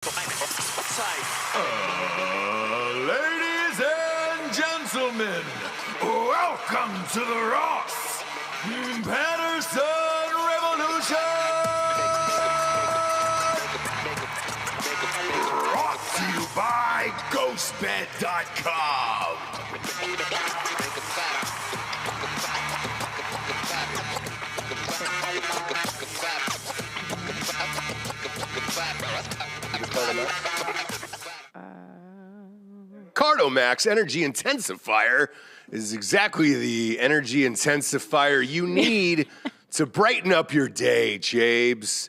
Ladies and gentlemen, welcome to the Ross Patterson Revolution! Brought to you by GhostBed.com. Cardomax Energy Intensifier is exactly the energy intensifier you need to brighten up your day, Jabes.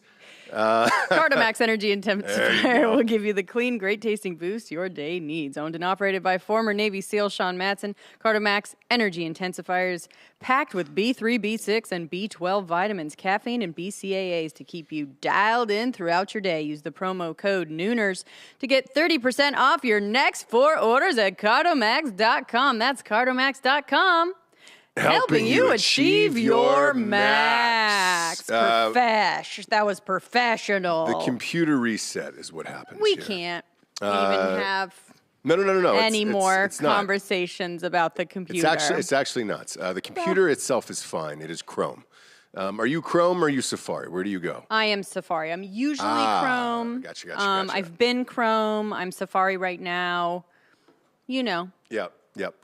Cardomax Energy Intensifier will give you the clean, great-tasting boost your day needs. Owned and operated by former Navy SEAL Sean Matson, Cardomax Energy Intensifiers packed with B3, B6, and B12 vitamins, caffeine, and BCAAs to keep you dialed in throughout your day. Use the promo code Nooners to get 30% off your next 4 orders at Cardomax.com. That's Cardomax.com. Helping you achieve your max. That was professional. The computer reset is what happens. We here. can't even have no. any more it's not. conversations about the computer. It's actually nuts. The computer itself is fine. It is Chrome. Are you Chrome or are you Safari? Where do you go? I am Safari. I'm usually Chrome. Gotcha. I've been Chrome. I'm Safari right now. You know. Yep.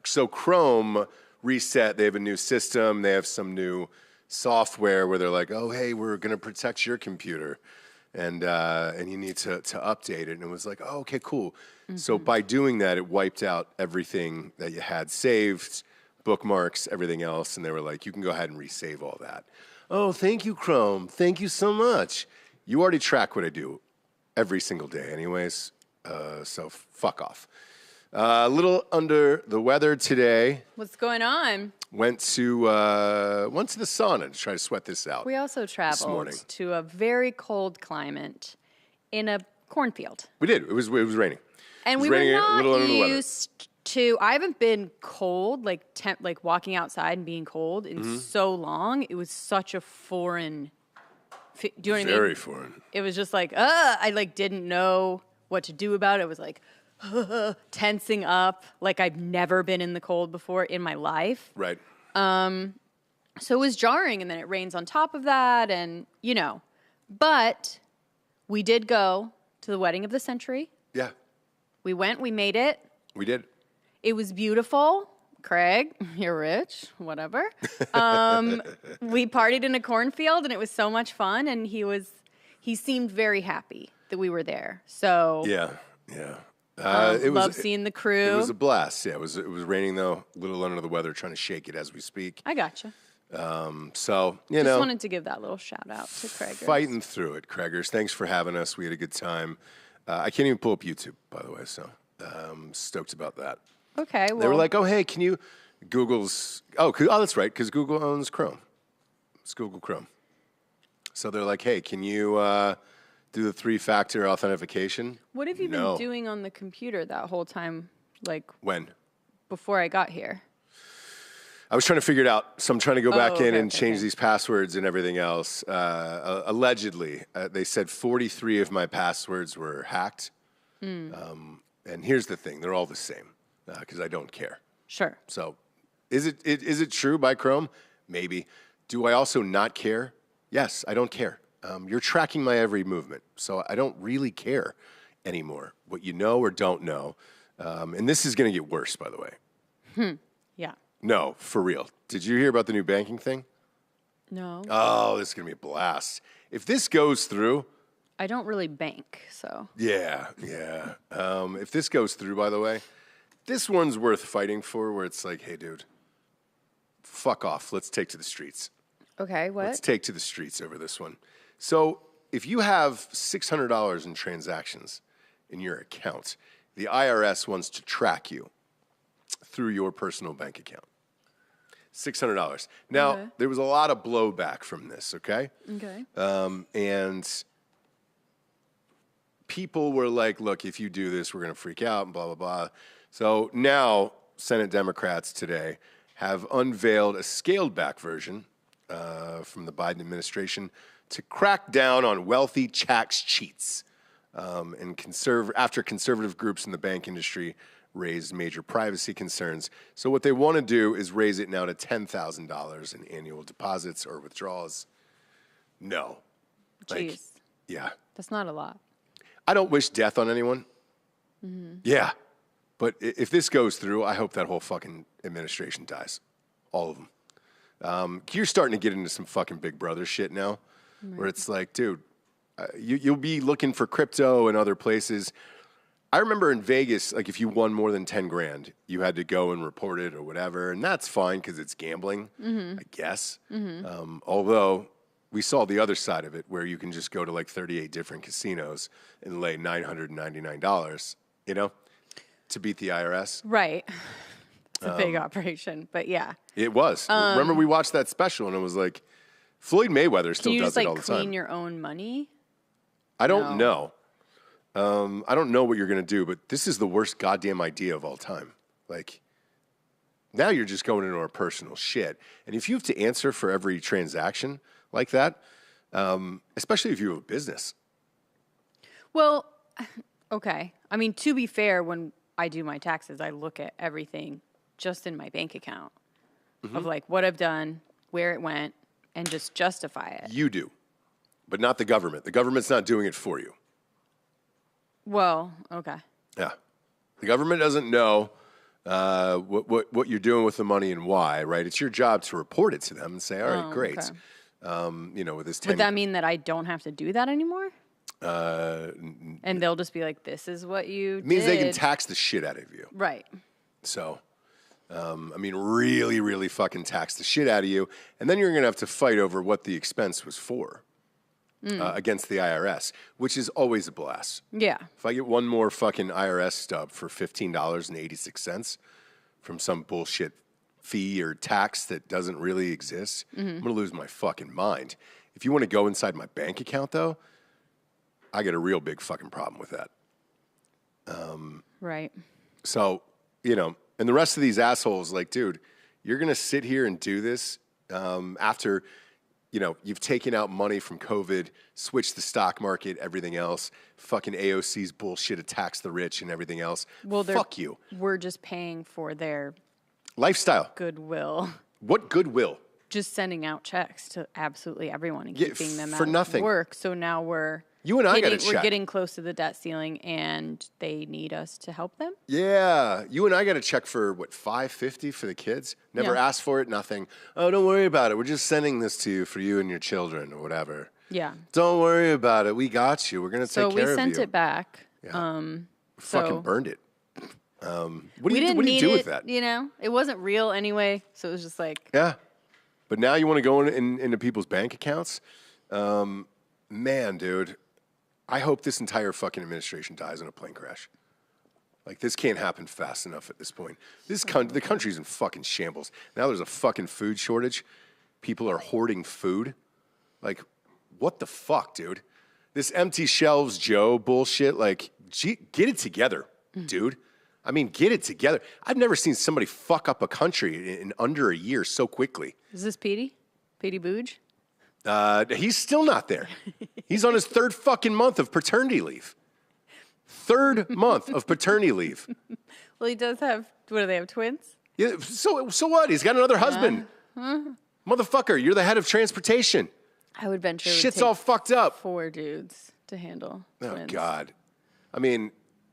So Chrome reset. They have a new system. They have some new software where they're like, oh, hey, we're going to protect your computer. And you need to update it. And it was like, oh, okay, cool. Mm-hmm. So by doing that, it wiped out everything that you had saved, bookmarks, everything else. And they were like, you can go ahead and resave all that. Oh, thank you, Chrome. Thank you so much. You already track what I do every single day anyways. So fuck off. A little under the weather today. What's going on? Went to the sauna to try to sweat this out. We also traveled to a very cold climate in a cornfield. We did. It was raining. And we were not used to. I haven't been cold, like walking outside and being cold in so long. It was such a foreign. Do you know what I mean? Very foreign. It was just like, I didn't know what to do about it. It was like. Tensing up like I've never been in the cold before in my life. Right. So it was jarring, and then it rains on top of that, and but we did go to the wedding of the century. Yeah. We went, we made it. We did. It was beautiful. Craig, you're rich, whatever. We partied in a cornfield, and it was so much fun, and he seemed very happy that we were there. So Yeah. Love seeing the crew. It was a blast. Yeah, it was raining though, a little under the weather, trying to shake it as we speak. I gotcha. So just wanted to give that little shout out to Craigers. Fighting through it, Craigers. Thanks for having us. We had a good time. I can't even pull up YouTube, by the way, so stoked about that. Okay, well. They were like, oh, hey, can you, that's right, because Google owns Chrome. It's Google Chrome. So they're like, hey, can you do the 3-factor authentication? What have you been doing on the computer that whole time? Like when? Before I got here. I was trying to figure it out, so I'm trying to go back in and change these passwords and everything else. Allegedly, they said 43 of my passwords were hacked. And here's the thing: they're all the same because I don't care. Sure. So, is it true by Chrome? Maybe. Do I also not care? Yes, I don't care. You're tracking my every movement, so I don't really care anymore what you know or don't know. And this is going to get worse, by the way. Yeah. No, for real. Did you hear about the new banking thing? No. Oh, this is going to be a blast. If this goes through... I don't really bank, so... Yeah. If this goes through, by the way, this one's worth fighting for, where it's like, hey, dude, fuck off. Let's take to the streets. Okay, what? Let's take to the streets over this one. So if you have $600 in transactions in your account, the IRS wants to track you through your personal bank account. $600. Now, there was a lot of blowback from this, okay? Okay. And people were like, look, if you do this, we're going to freak out and blah, blah, blah. So now Senate Democrats today have unveiled a scaled-back version from the Biden administration to crack down on wealthy tax cheats. After conservative groups in the bank industry raised major privacy concerns. So what they want to do is raise it now to $10,000 in annual deposits or withdrawals. No. Jeez. Yeah. That's not a lot. I don't wish death on anyone. Mm-hmm. Yeah. But if this goes through, I hope that whole fucking administration dies. All of them. You're starting to get into some fucking Big Brother shit now, where it's like, dude, you'll be looking for crypto and other places. I remember in Vegas, like if you won more than 10 grand, you had to go and report it or whatever, and that's fine because it's gambling, I guess. Mm-hmm. Although we saw the other side of it, where you can just go to like 38 different casinos and lay $999, you know, to beat the IRS. Right. It's a big operation, but yeah. It was. Remember we watched that special and it was like, Floyd Mayweather still does it all the time. Can you just like clean your own money? I don't know. I don't know what you're going to do, but this is the worst goddamn idea of all time. Like, now you're just going into our personal shit. And if you have to answer for every transaction like that, especially if you have a business. Well, okay. I mean, to be fair, when I do my taxes, I look at everything just in my bank account of like what I've done, where it went, and just justify it. You do, but not the government. The government's not doing it for you. Well, okay. Yeah. The government doesn't know what you're doing with the money and why, right? It's your job to report it to them and say, all right, great. Okay. You know, with this 10... Would that mean that I don't have to do that anymore? And they'll just be like, this is what you did. It means they can tax the shit out of you. Right. So, I mean, really, really fucking tax the shit out of you. And then you're going to have to fight over what the expense was for. Against the IRS, which is always a blast. Yeah. If I get one more fucking IRS stub for $15.86 from some bullshit fee or tax that doesn't really exist, I'm going to lose my fucking mind. If you want to go inside my bank account, though, I get a real big fucking problem with that. Right. So, you know, and the rest of these assholes, like, dude, you're going to sit here and do this after... You know, you've taken out money from COVID, switched the stock market, everything else. Fucking AOC's bullshit attacks the rich and everything else. Well, fuck you. We're just paying for their lifestyle. Goodwill. What goodwill? Just sending out checks to absolutely everyone and keeping them for out nothing. Of work. So now we're getting close to the debt ceiling, and they need us to help them. Yeah, you and I got a check for what, $550 for the kids. Never asked for it, nothing. Oh, don't worry about it. We're just sending this to you for you and your children or whatever. Yeah. Don't worry about it. We got you. We're gonna take care of you. So we sent it back. Yeah. Fucking burned it. What do you do with that? You know, it wasn't real anyway, so it was just like But now you want to go into people's bank accounts? Man, dude. I hope this entire fucking administration dies in a plane crash. Like, this can't happen fast enough at this point. The country's in fucking shambles. Now there's a fucking food shortage. People are hoarding food. Like, what the fuck, dude? This empty shelves Joe bullshit, like, get it together, dude. I mean, get it together. I've never seen somebody fuck up a country in under a year so quickly. Is this Petey? Petey Booge? He's still not there. He's on his third fucking month of paternity leave. Third month of paternity leave. Well, he does have, what do they have, twins? Yeah, so what? He's got another husband. Motherfucker, you're the head of transportation. I would venture shit's all fucked up. 4 dudes to handle twins. Oh, God. I mean,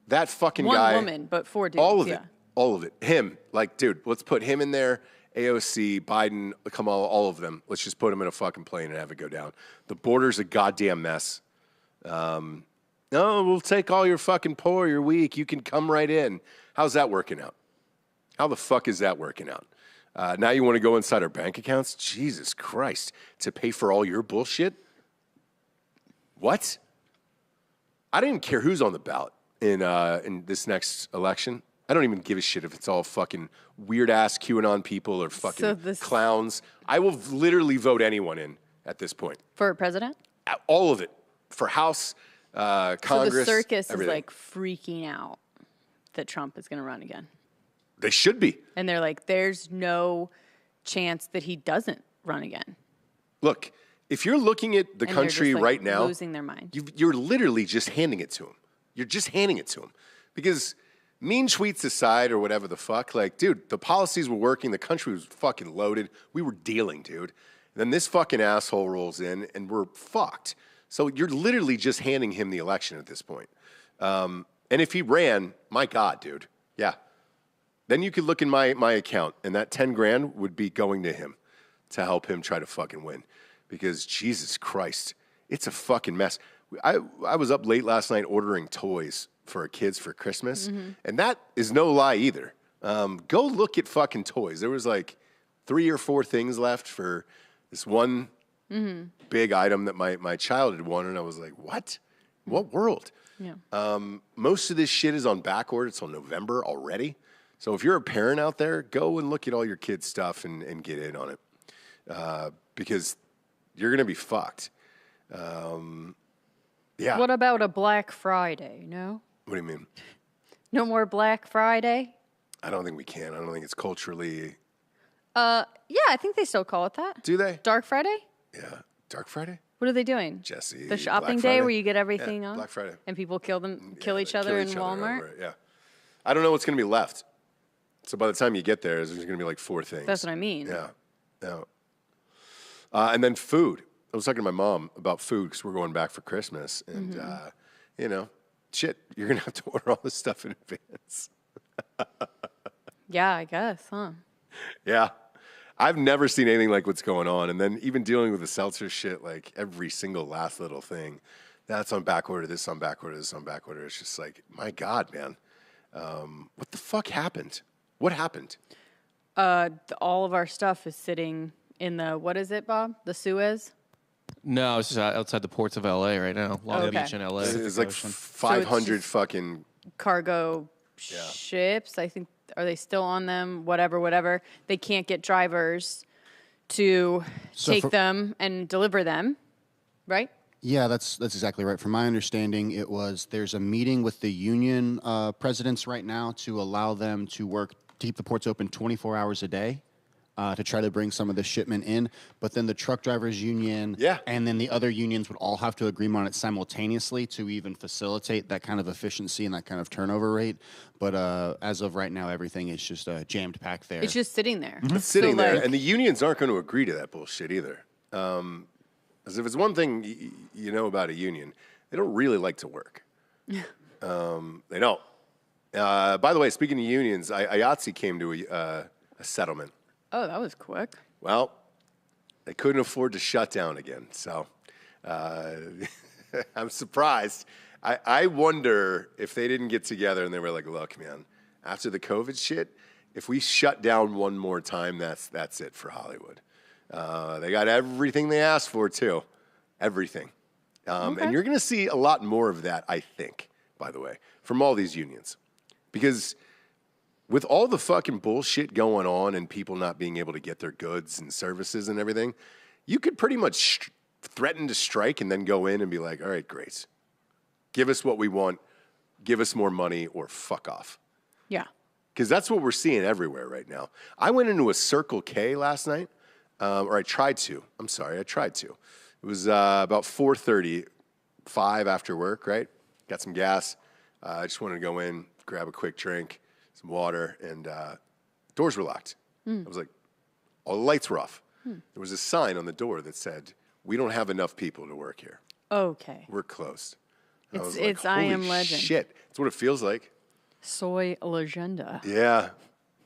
that fucking guy. 1 woman, but 4 dudes. All of it. All of it. Him. Like, dude, let's put him in there. AOC, Biden, Kamala, all of them. Let's just put them in a fucking plane and have it go down. The border's a goddamn mess. No, we'll take all your fucking poor, you're weak. You can come right in. How's that working out? How the fuck is that working out? Now you want to go inside our bank accounts? Jesus Christ. To pay for all your bullshit? What? I don't even care who's on the ballot in this next election. I don't even give a shit if it's all fucking weird-ass QAnon people or fucking clowns. I will literally vote anyone in at this point. For president? All of it. For House, Congress, so the circus everything. Is like freaking out that Trump is going to run again. They should be. And they're like, there's no chance that he doesn't run again. Look, if you're looking at the And they're country just, like, right now, losing their mind. you're literally just handing it to them. You're just handing it to them because mean tweets aside or whatever the fuck, like, dude, the policies were working. The country was fucking loaded. We were dealing, dude. And then this fucking asshole rolls in and we're fucked. So you're literally just handing him the election at this point. And if he ran, my God, dude, yeah. Then you could look in my account and that 10 grand would be going to him to help him try to fucking win. Because Jesus Christ, it's a fucking mess. I was up late last night ordering toys for our kids for Christmas. And that is no lie either. Go look at fucking toys. There was like 3 or 4 things left for this one big item that my child had wanted. And I was like, what? What world? Yeah. Most of this shit is on back order till November already. So if you're a parent out there, go and look at all your kids' stuff and get in on it. Because you're going to be fucked. Yeah. What about a Black Friday? No? What do you mean? No more Black Friday? I don't think we can. I don't think it's culturally. Yeah, I think they still call it that. Do they? Dark Friday? Yeah. Dark Friday? What are they doing? Jessie. The shopping Black day Friday? where you get everything Yeah, on? Black Friday. And people kill Yeah, each they other kill in each other Walmart? over it, yeah. I don't know what's going to be left. So by the time you get there, there's going to be like 4 things. That's what I mean. Yeah. Yeah. And then food. I was talking to my mom about food because we're going back for Christmas. And, you know, shit, you're going to have to order all this stuff in advance. Yeah, I guess, huh? Yeah. I've never seen anything like what's going on. And then even dealing with the seltzer shit, like every single last little thing, that's on back order, this on back order, this on back order. It's just like, my God, man. What the fuck happened? What happened? All of our stuff is sitting in the, what is it, Bob? The Suez? No, it's just outside the ports of L.A. right now. Long Okay. Beach in L.A. It's like 500 just fucking. Cargo ships, I think, are they still on them? Whatever. They can't get drivers to take them and deliver them, right? Yeah, that's exactly right. From my understanding, there's a meeting with the union presidents right now to allow them to keep the ports open 24 hours a day to try to bring some of the shipment in. But then the truck drivers union and then the other unions would all have to agree on it simultaneously to even facilitate that kind of efficiency and that kind of turnover rate. But as of right now, everything is just jammed packed there. It's just sitting there. It's sitting there. And the unions aren't going to agree to that bullshit either. Because if it's one thing you know about a union, they don't really like to work. They don't. By the way, speaking of unions, IATSE came to a settlement. Oh, that was quick. Well, they couldn't afford to shut down again. So I'm surprised. I wonder if they didn't get together and they were like, look, man, after the COVID shit, if we shut down one more time, that's it for Hollywood. They got everything they asked for, too. Everything. And you're going to see a lot more of that, I think, by the way, from all these unions. Because with all the fucking bullshit going on and people not being able to get their goods and services and everything, you could pretty much threaten to strike and then go in and be like, all right, great. Give us what we want. Give us more money or fuck off. Yeah. Because that's what we're seeing everywhere right now. I went into a Circle K last night. Or I tried to. I'm sorry, I tried to. It was about 4:30, 5 after work, right? Got some gas. I just wanted to go in, grab a quick drink, some water, and doors were locked. I was like, all the lights were off. There was a sign on the door that said, we don't have enough people to work here. Okay. We're closed. And I was It's like, I holy Am Legend. shit. That's what it feels like. Soy legenda. Yeah.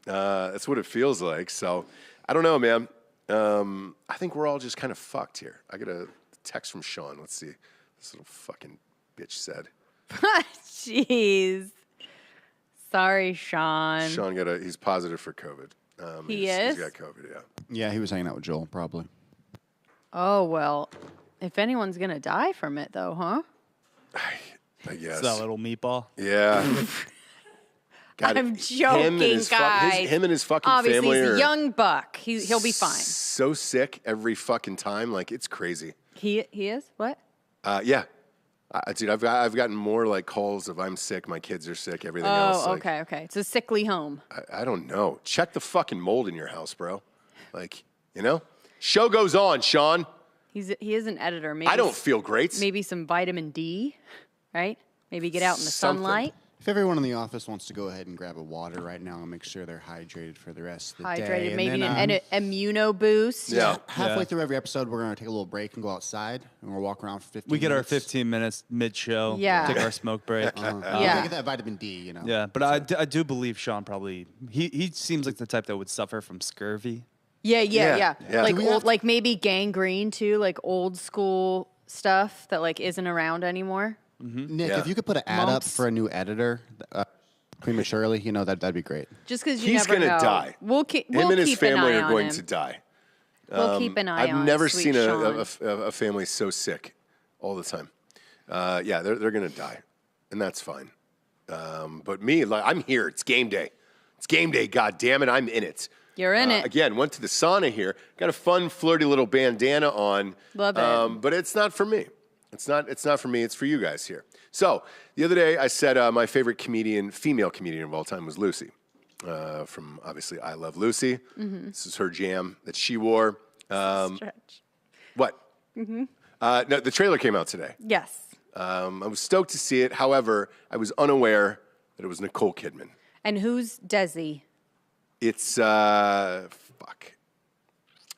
That's what it feels like. So, I don't know, man. I think we're all just kind of fucked here. I got a text from Sean. Let's see. This little fucking bitch said. Jeez. Sorry, Sean. Sean he's positive for COVID. He is? He's got COVID, yeah. Yeah, he was hanging out with Joel, probably. Oh, well, if anyone's going to die from it, though, huh? I guess. It's that little meatball. Yeah. I'm joking, guys. Him and his fucking Obviously, family he's are a young buck. He'll be fine. so sick every fucking time. Like, it's crazy. He is? What? Yeah. Dude, I've gotten more like calls of I'm sick, my kids are sick, everything else. Oh, Like, okay. It's a sickly home. I don't know. Check the fucking mold in your house, bro. Like, you know? Show goes on, Sean. He is an editor. Maybe I don't feel great. Maybe some vitamin D, right? Maybe get out in the Something. sunlight. If everyone in the office wants to go ahead and grab a water right now and make sure they're hydrated for the rest of the day. Hydrated, and maybe then, an immuno boost. Yeah. halfway through every episode, we're going to take a little break and go outside, and we'll walk around for 15 We get our minutes. 15 minutes mid-show. Yeah. Take our smoke break. Yeah. Get that vitamin D, you know. Yeah, but I do believe Sean probably he seems like the type that would suffer from scurvy. Yeah. Yeah. Like Do we old, like maybe gangrene too, like old school stuff that like isn't around anymore. Nick, Yeah. if you could put an ad up Mumps. for a new editor prematurely, you know, that'd be great. Just because you He's never gonna know. die. We'll keep. Him We'll and his keep an family eye are on going him. to die. We'll keep an eye on. I've never sweet seen Sean. a family so sick all the time. Yeah, they're going to die, and that's fine. But me, like, I'm here. It's game day. It's game day. God damn it, I'm in it. You're in it. Again, went to the sauna here. Got a fun, flirty little bandana on. Love it. But it's not for me. It's not for me. It's for you guys here. So the other day, I said my favorite female comedian of all time was Lucy. From obviously I Love Lucy. Mm-hmm. This is her jam that she wore. Stretch. What? Mm-hmm. No, the trailer came out today. Yes. I was stoked to see it. However, I was unaware that it was Nicole Kidman. And who's Desi? It's Javier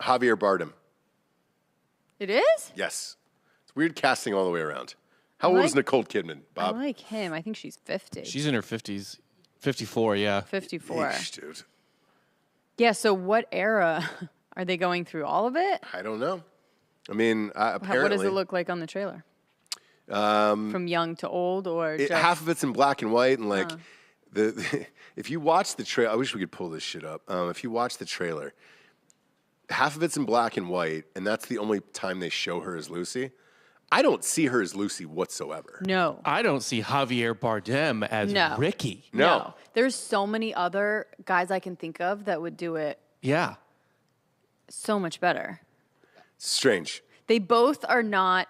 Bardem. It is? Yes, it's weird casting all the way around. How old is Nicole Kidman, I Bob? like him. I think she's 50. She's in her 50s. 54, yeah. 54. Yeesh, dude. Yeah, so what era are they going through? All of it? I don't know. I mean, apparently, What does it look like on the trailer? From young to old, or just half of it's in black and white, and like if you watch the trailer, I wish we could pull this shit up. If you watch the trailer, half of it's in black and white, and that's the only time they show her as Lucy. I don't see her as Lucy whatsoever. no, I don't see Javier Bardem as No. Ricky. No. There's so many other guys I can think of that would do it Yeah. so much better. Strange. They both are not.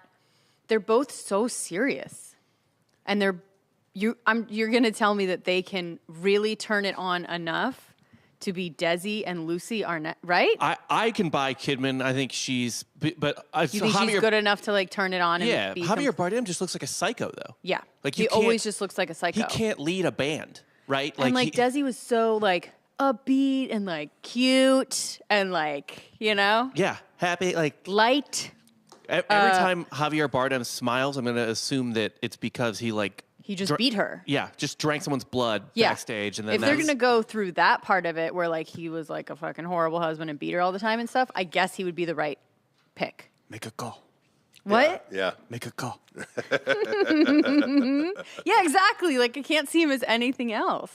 They're both so serious, and you're gonna tell me that they can really turn it on enough to be Desi and Lucy Arnez, right? I can buy Kidman. I think she's, but You think she's good enough to like turn it on? Yeah, and be Javier Bardem just looks like a psycho, though. Yeah, Like he you can't- always just looks like a psycho. He can't lead a band, right? And like he- Desi was so like upbeat and like cute and like yeah, happy. Like light. every time Javier Bardem smiles, I'm going to assume that it's because he He just beat her. Yeah, just drank someone's blood Yeah. backstage, and then If they're that's- gonna go through that part of it, where like he was like a fucking horrible husband and beat her all the time and stuff, I guess he would be the right pick. Make a call. What? Yeah. Make a call. Yeah, exactly. Like I can't see him as anything else.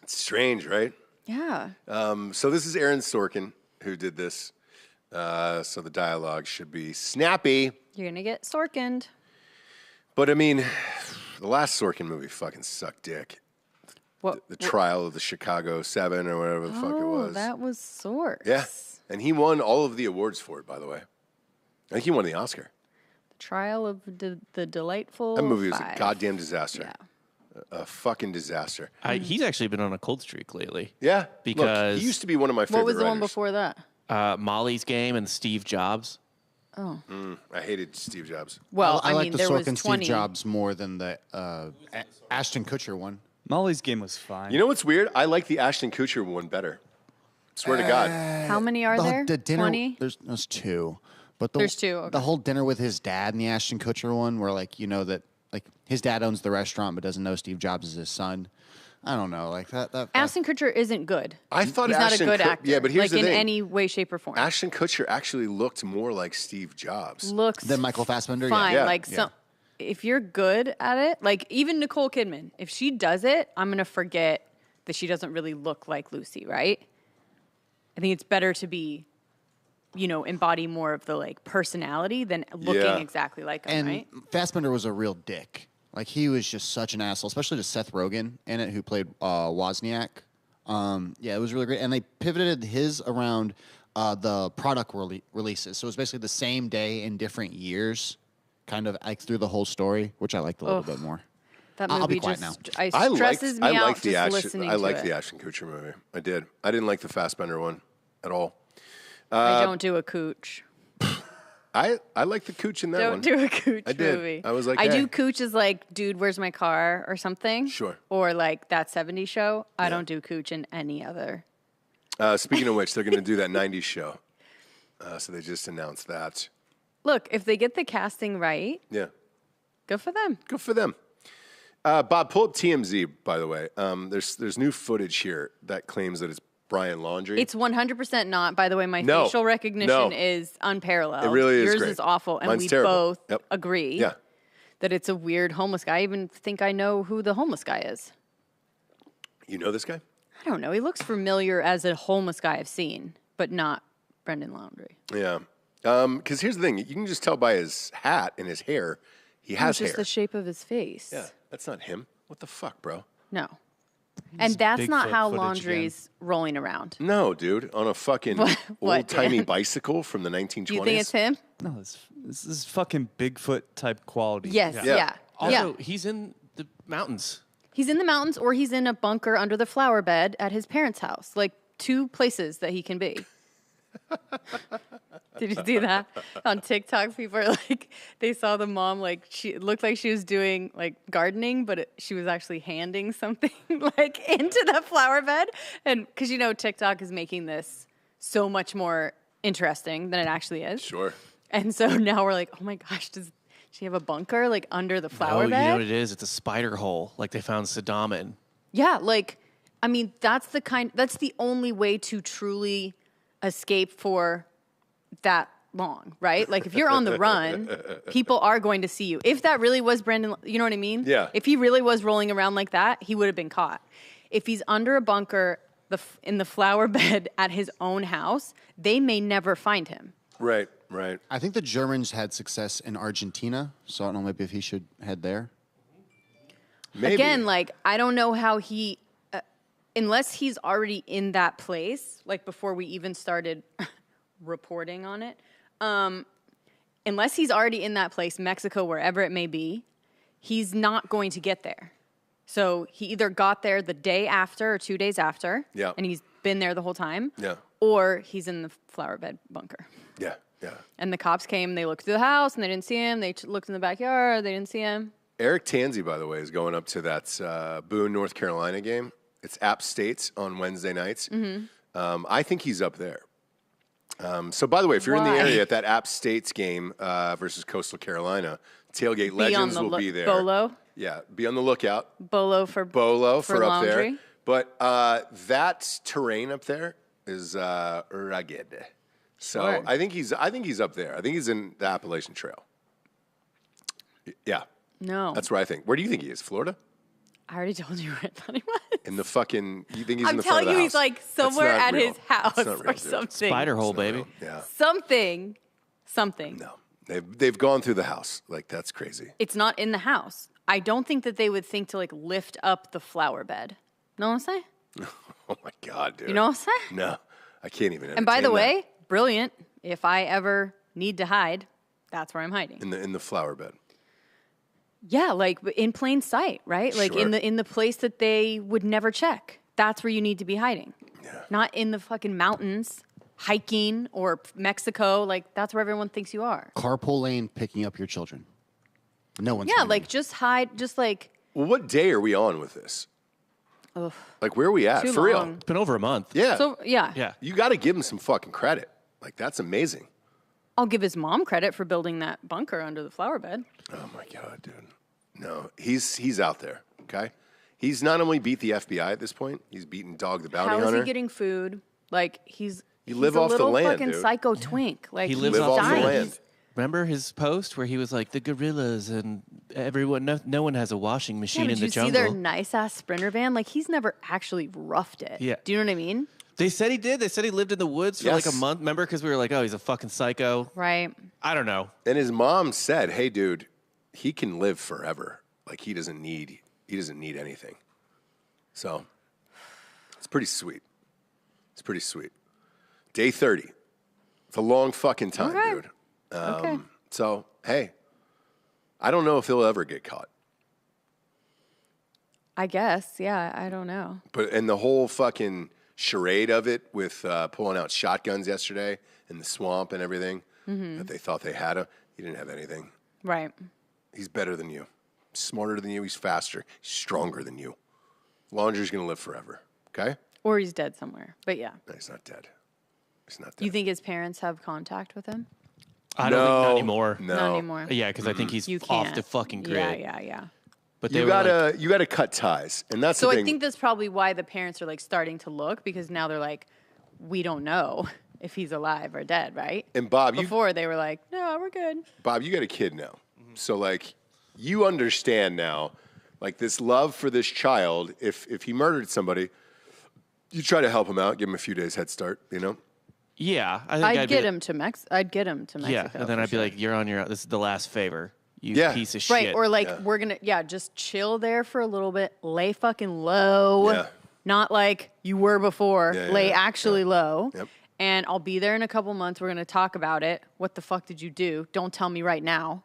It's strange, right? Yeah. So this is Aaron Sorkin who did this. So the dialogue should be snappy. You're gonna get Sorkined. But I mean, the last Sorkin movie fucking sucked dick. What? The Trial of the Chicago 7 or whatever the fuck it was. That was Sork. Yeah. And he won all of the awards for it, by the way. I think he won the Oscar. Trial of the Delightful That movie was a Five. goddamn disaster. Yeah. A fucking disaster. He's actually been on a cold streak lately. Yeah. Look, Because- he used to be one of my favorite What was the one writers. before that? Molly's Game and Steve Jobs. Oh. I hated Steve Jobs. Well, I I like mean, the there was Sorkin 20. Steve Jobs more than the Ashton Kutcher one. Molly's Game was fine. You know what's weird? I like the Ashton Kutcher one better. Swear to God. How many are there? The dinner, 20? There's two. But There's two, okay. The whole dinner with his dad and the Ashton Kutcher one, where like that like his dad owns the restaurant but doesn't know Steve Jobs is his son. I don't know, like that. Ashton Kutcher isn't good. I thought he's Ashton not a good actor. Yeah, but here's like the in thing. any way, shape, or form. Ashton Kutcher actually looked more like Steve Jobs. Looks Then Michael Fassbender, fine. Yeah. Like some, if you're good at it, like even Nicole Kidman, if she does it, I'm gonna forget that she doesn't really look like Lucy, right? I think it's better to be, embody more of the like personality than looking Yeah. exactly like him, And right? Fassbender was a real dick. Like he was just such an asshole, especially to Seth Rogen in it, who played Wozniak. Yeah, it was really great. And they pivoted his around the product releases. So it was basically the same day in different years, kind of like through the whole story, which I liked a little bit more. That I'll movie be quiet just I stresses me out the just Ashton, listening I to liked it. the Ashton Kutcher movie. I did. I didn't like the Fassbender one at all. I don't do a cooch. I like the cooch in that one. Don't do a cooch I did. movie. I was like, I hey. do cooch as like, dude, where's my car or something. Sure. Or like that 70s show. I don't do cooch in any other. Speaking of which, they're going to do that 90s show. So they just announced that. Look, if they get the casting right, Yeah. good for them. Good for them. Bob, pull up TMZ, by the way. There's new footage here that claims that it's Brian Laundrie. It's 100% not. By the way, my No. facial recognition is unparalleled. It really is Yours great. is awful. And Mine's we terrible. both Yep. agree Yeah. that it's a weird homeless guy. I even think I know who the homeless guy is. You know this guy? I don't know. He looks familiar as a homeless guy I've seen, but not Brendan Laundrie. Yeah. Because here's the thing. You can just tell by his hat and his hair. He has It's just hair. the shape of his face. Yeah. That's not him. What the fuck, bro? No. And that's not Bigfoot how footage Laundrie's rolling around. No, dude. On a fucking What, old-timey Dan? bicycle from the 1920s. Do you think it's him? No, this is fucking Bigfoot type quality. Yes. Yeah. Yeah. Also, Yeah. he's in the mountains. He's in the mountains or he's in a bunker under the flower bed at his parents' house. Like 2 places that he can be. Did you see that? On TikTok, people are like, they saw the mom, like, it looked like she was doing, like, gardening, but she was actually handing something, like, into the flower bed. And, because, you know, TikTok is making this so much more interesting than it actually is. Sure. And so now we're like, oh my gosh, does she have a bunker, like, under the flower Oh, bed? you know what it is? It's a spider hole, like they found Saddam in. Yeah, like, I mean, that's the only way to truly escape for that long, right? Like, if you're on the run, people are going to see you. If that really was Brendan, you know what I mean? Yeah. If he really was rolling around like that, he would have been caught. If he's under a bunker in the flower bed at his own house, they may never find him. Right, right. I think the Germans had success in Argentina, so I don't know maybe if he should head there. Maybe. Again, like, I don't know how he, unless he's already in that place, like before we even started reporting on it, unless he's already in that place, Mexico, wherever it may be, he's not going to get there. So he either got there the day after or 2 days after, Yeah. and he's been there the whole time, Yeah. or he's in the flower bed bunker. Yeah, yeah. And the cops came, they looked through the house, and they didn't see him. They looked in the backyard, they didn't see him. Eric Tansey, by the way, is going up to that Boone, North Carolina game. It's App State on Wednesday nights. Mm-hmm. I think he's up there. So, by the way, if you're in the Why? area at that App State's game versus Coastal Carolina, Tailgate Legends will be there. Bolo. Yeah, be on the lookout. Bolo for For up there. Laundrie. But that terrain up there is rugged. So Sure. I think he's up there. I think he's in the Appalachian Trail. Yeah, No. that's where I think. Where do you think he is? Florida? I already told you where I thought he was. In the fucking, you think he's in I'm the front telling of you, the he's house? like That's somewhere not at real. his house That's not real, or dude. something. Spider hole, It's not baby. real. Yeah. Something. No. They've gone through the house. Like, that's crazy. It's not in the house. I don't think that they would think to like lift up the flower bed. Know what I'm saying? Oh my God, dude. You know what I'm saying? No, I can't even. And by the entertain way, brilliant. If I ever need to hide, that's where I'm hiding. that. in the flower bed. Yeah, like in plain sight, right? Like Sure. in the place that they would never check. That's where you need to be hiding. Yeah. Not in the fucking mountains, hiking or Mexico. Like that's where everyone thinks you are. Carpool lane picking up your children. No one's Yeah, finding like you. just hide, just like Well, what day are we on with this? ugh, Like, where are we at? too For real? long. It's been over a month. Yeah. So yeah, Yeah. You got to give him some fucking credit. Like, that's amazing. I'll give his mom credit for building that bunker under the flower bed. Oh my God, dude. No, he's out there. Okay, he's not only beat the FBI at this point, he's beaten Dog the Bounty How is Hunter. he getting food? Like he's live a off the little land, fucking dude. psycho twink. Like He he's lives Live off the dying. land. Remember his post where he was like, the gorillas and everyone, no one has a washing Yeah, machine did in you the see jungle. their nice ass Sprinter van? Like he's never actually roughed it. Yeah. Do you know what I mean? They said he did. They said he lived in the woods for like a Yes. month. Remember? Because we were like, oh, he's a fucking psycho. Right. I don't know. And his mom said, "Hey, dude, he can live forever. Like he doesn't need anything." So it's pretty sweet. It's pretty sweet. Day 30. It's a long fucking time, Okay. dude. Okay. So hey, I don't know if he'll ever get caught. I guess. Yeah. I don't know. But and the whole fucking charade of it with pulling out shotguns yesterday in the swamp and everything. that they thought they had him. He didn't have anything. Right. He's better than you, smarter than you. He's faster, he's stronger than you. Laundrie's gonna live forever. Okay. Or he's dead somewhere. But yeah. No, he's not dead. He's not dead. You think his parents have contact with him? I don't think not anymore. No. Not anymore. Yeah, because I think he's You off can't. the fucking grid. Yeah. But they You were like, gotta cut ties, and that's So the I thing. think that's probably why the parents are like starting to look, because now they're like, we don't know if he's alive or dead, right? And Bob, Before they were like, no, we're good. you got a kid now, so like you understand now, like this love for this child. If he murdered somebody, you try to help him out, give him a few days head start. You know. yeah, I think I'd be get like- him to I'd get him to Mexico. Yeah, and then for I'd be sure. like, you're on your own. This is the last favor. You Yeah. piece of Right, shit. or like we're gonna just chill there for a little bit, lay fucking low. Yeah. Not like you were before. Yeah, lay yeah, actually low. Yep. And I'll be there in a couple months. We're gonna talk about it. What the fuck did you do? Don't tell me right now.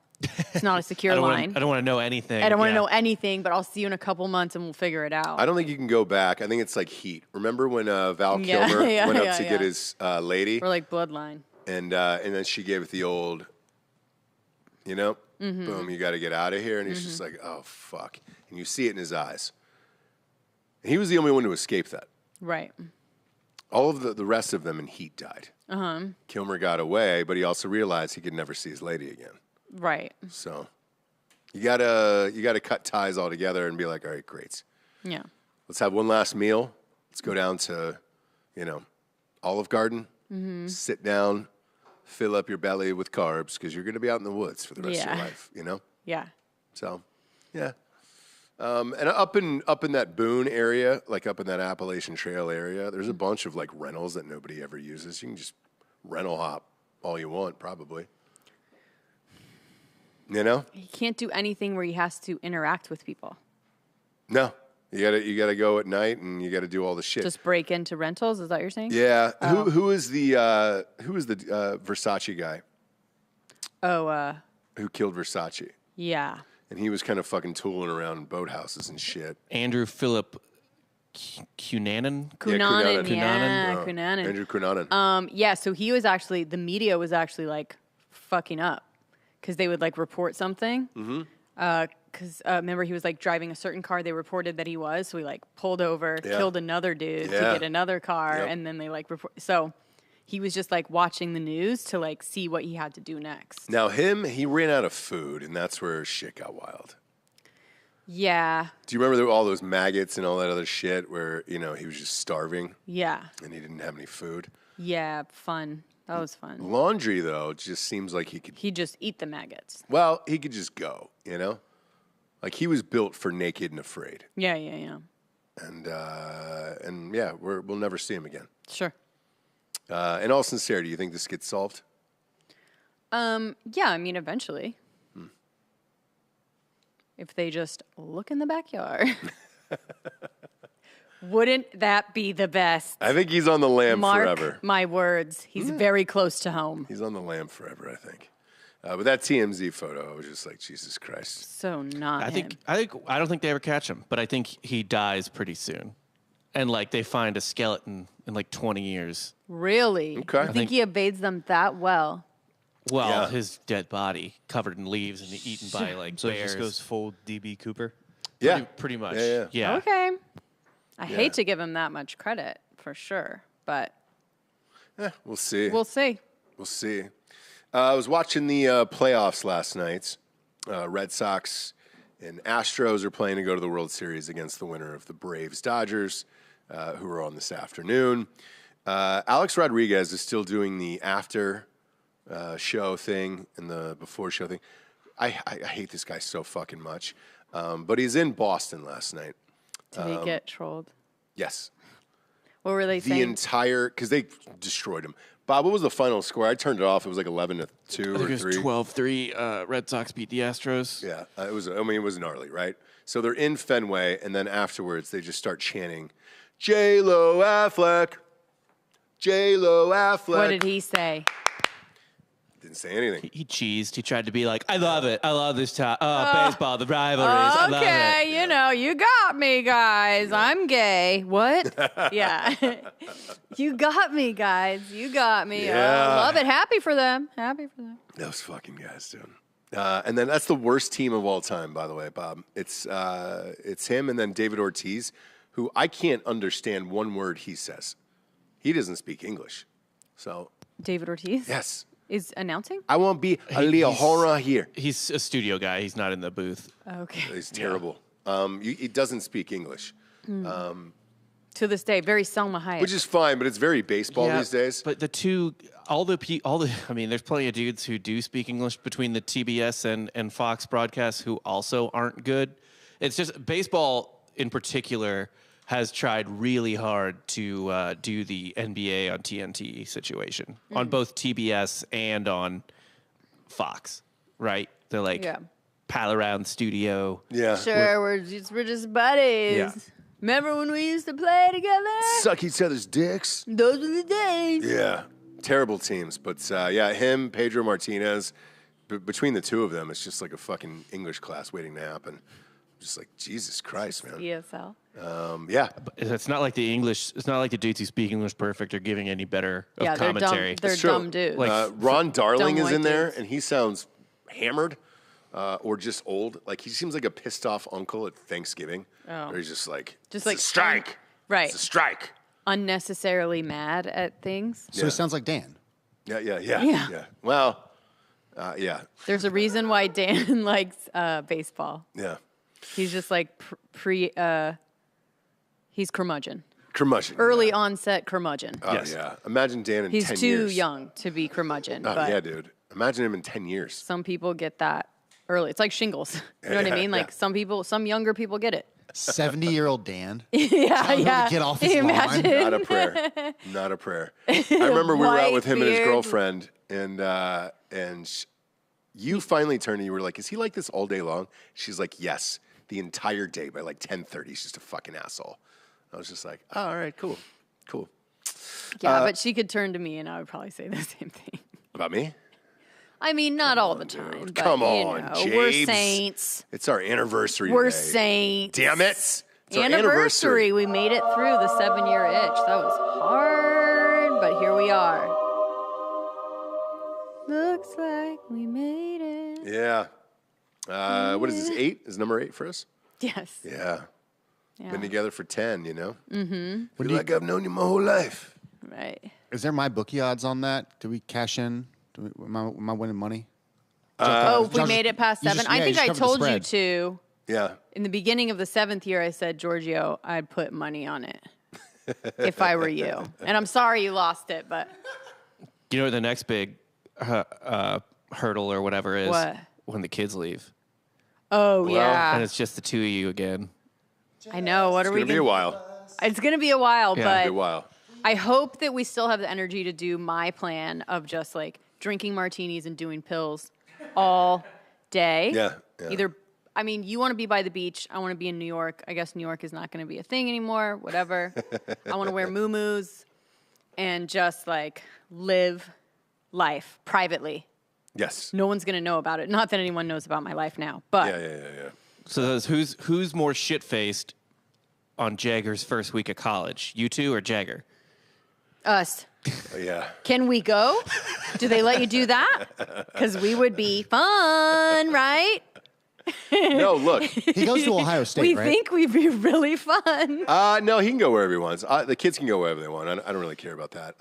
It's not a secure I line. don't want to know anything. I don't want to Yeah. know anything, but I'll see you in a couple months and we'll figure it out. I don't think you can go back. I think it's like Heat. Remember when Val Yeah, Kilmer yeah, went up yeah, to yeah. get his lady, Or like bloodline. and then she gave it the old, you know, Mm-hmm. boom, you got to get out of here, and he's just like, oh fuck, and you see it in his eyes. And he was the only one to escape that. Right. All of the rest of them in Heat died. Kilmer got away, but he also realized he could never see his lady again. Right. So you gotta cut ties all together and be like, all right, great. Yeah. Let's have one last meal. Let's go down to, Olive Garden. Mm-hmm. Sit down, fill up your belly with carbs because you're going to be out in the woods for the rest of Yeah. your life. Yeah. So, yeah. And up in that Boone area, like up in that Appalachian Trail area, there's a bunch of like rentals that nobody ever uses. You can just rental hop all you want, probably. He can't do anything where he has to interact with people. No, you gotta go at night and you gotta do all the shit. Just break into rentals, is that what you're saying? Yeah. Who is the Versace guy Oh, who killed Versace? yeah. And he was kind of fucking tooling around in boathouses and shit. Andrew Philip Cunanan. Cunanan, Cunanan. yeah, Oh, Cunanan. Andrew Cunanan. Yeah, so he was actually, the media was actually like fucking up because they would like report something. Because remember, he was like driving a certain car. They reported that he was, so he like pulled over, Yeah. killed another dude to Yeah. get another car, Yep. and then they like report. So he was just like watching the news to like see what he had to do next. Now he ran out of food, and that's where shit got wild. Yeah, Do you remember all those maggots and all that other shit where, he was just starving yeah, and he didn't have any food? yeah. Fun. That was fun. Laundrie, though, just seems like he could, He'd just eat the maggots. he could just go, Like he was built for naked and afraid. Yeah, yeah, yeah. And yeah, we'll never see him again. Sure. In all sincerity, do you think this gets solved? Yeah, I mean, eventually. If they just look in the backyard. Wouldn't that be the best? I think he's on the lam Mark forever. my words. He's very close to home. He's on the lam forever, I think. But that TMZ photo, I was just like, Jesus Christ. So not him. I don't think they ever catch him, but I think he dies pretty soon. And like they find a skeleton in like 20 years. Really? Okay. I think he evades them that well. Well, Yeah. his dead body covered in leaves and eaten by like So it bears. just goes full DB Cooper. Yeah. Pretty much. Yeah. Okay. I hate to give him that much credit, for sure. But We'll see. we'll see. We'll see. I was watching the playoffs last night. Red Sox and Astros are playing to go to the World Series against the winner of the Braves-Dodgers, who are on this afternoon. Alex Rodriguez is still doing the after show thing and the before show thing. I hate this guy so fucking much. But he's in Boston last night. Did he get trolled? Yes. What were they The saying? entire, because they destroyed him. Bob, what was the final score? I turned it off. It was like 11-2 I think or it was 3. 12-3. Red Sox beat the Astros. Yeah, it was. I mean, it was gnarly, right? So they're in Fenway, and then afterwards they just start chanting, "J-Lo Affleck, J-Lo Affleck." What did he say? Didn't say anything. He cheesed. He tried to be like, I love it. I love this time. Baseball, the rivalries. I love Okay, it. you know, you got me, guys. I'm gay. What? Yeah. You got me, guys. You got me. Yeah. Oh, love it. Happy for them. Happy for them. Those fucking guys, dude. And then that's the worst team of all time, by the way, Bob. It's him and then David Ortiz, who I can't understand one word he says. He doesn't speak English. So, David Ortiz? yes. Is announcing? I won't be a Leahora here. He's a studio guy. He's not in the booth. Okay. He's terrible. He doesn't speak English, To this day, very Selma Hayek. which is fine, but it's very baseball these days. But I mean, there's plenty of dudes who do speak English between the TBS and Fox broadcasts who also aren't good. It's just baseball in particular has tried really hard to do the NBA on TNT situation on both TBS and on Fox, right? They're like pal around studio. Yeah. Sure, we're just buddies. Yeah. Remember when we used to play together? Suck each other's dicks. Those were the days. Yeah. Terrible teams. But him, Pedro Martinez, between the two of them, it's just like a fucking English class waiting to happen. Just like, Jesus Christ, man. ESL. Yeah. It's not like it's not like the dudes who speak English perfect are giving any better of commentary. They're True. dumb dudes. Like, Ron Darling dumb is in white there, dudes. and he sounds hammered or just old. Like, he seems like a pissed off uncle at Thanksgiving. Oh. Where he's just like, Just it's like a strike. right. It's a strike. Unnecessarily mad at things. So he sounds like Dan. Yeah. Well, yeah. There's a reason why Dan likes baseball. Yeah. He's just like he's curmudgeon. Curmudgeon. Early onset curmudgeon. Oh, Yes. yeah. Imagine Dan in He's 10 too years. young to be curmudgeon. Oh, but yeah, dude. Imagine him in 10 years. some people get that early. It's like shingles. You know what I Yeah, mean? Like yeah. some younger people get it. 70-year-old Dan. Yeah, Telling him yeah. to get off his lawn. Imagine. Not a prayer. Not a prayer. I remember we were out with him and his White beard. girlfriend, and you finally turned and you were like, "Is he like this all day long?" She's like, "Yes, the entire day by like 10:30. He's just a fucking asshole." I was just like, oh, "All right, cool." Yeah, but she could turn to me and I would probably say the same thing. About me? I mean, not all the time. dude. But, Come you on, know, We're Jabes. saints. It's our anniversary. We're today. saints. Damn it! It's our Anniversary. We made it through the 7-year itch. That was hard, but here we are. Looks like we made it. Yeah. What is this? 8? Is number 8 for us? Yes. Yeah. Yeah. Been together for 10. You know. Mm-hmm. Feel like I've known you my whole life. Right. Is there my bookie odds on that? Do we cash in? Am I winning money? Oh, we Josh, made it past you 7. just- I yeah, think you I just covered the told you spread. to. Yeah. In the beginning of the 7th year, I said, Giorgio, I'd put money on it if I were you. And I'm sorry you lost it, but You know what the next big hurdle or whatever is? What? When the kids leave. oh, And yeah. it's just the two of you again. I know. What It's are we gonna be a while. It's going to be a while, Yeah. but Be a while. I hope that we still have the energy to do my plan of just like drinking martinis and doing pills all day. Yeah. Either, I mean, you want to be by the beach. I want to be in New York. I guess New York is not going to be a thing anymore. Whatever. I want to wear muumuus and just like live life privately. Yes. No one's going to know about it. Not that anyone knows about my life now, but Yeah. So who's more shit-faced on Jagger's first week of college? You two or Jagger? us. Oh, yeah. Can we go? Do they let you do that? Because we would be fun, right? No, look. He goes to Ohio State, We right? think we'd be really fun. No, he can go wherever he wants. The kids can go wherever they want. I don't really care about that.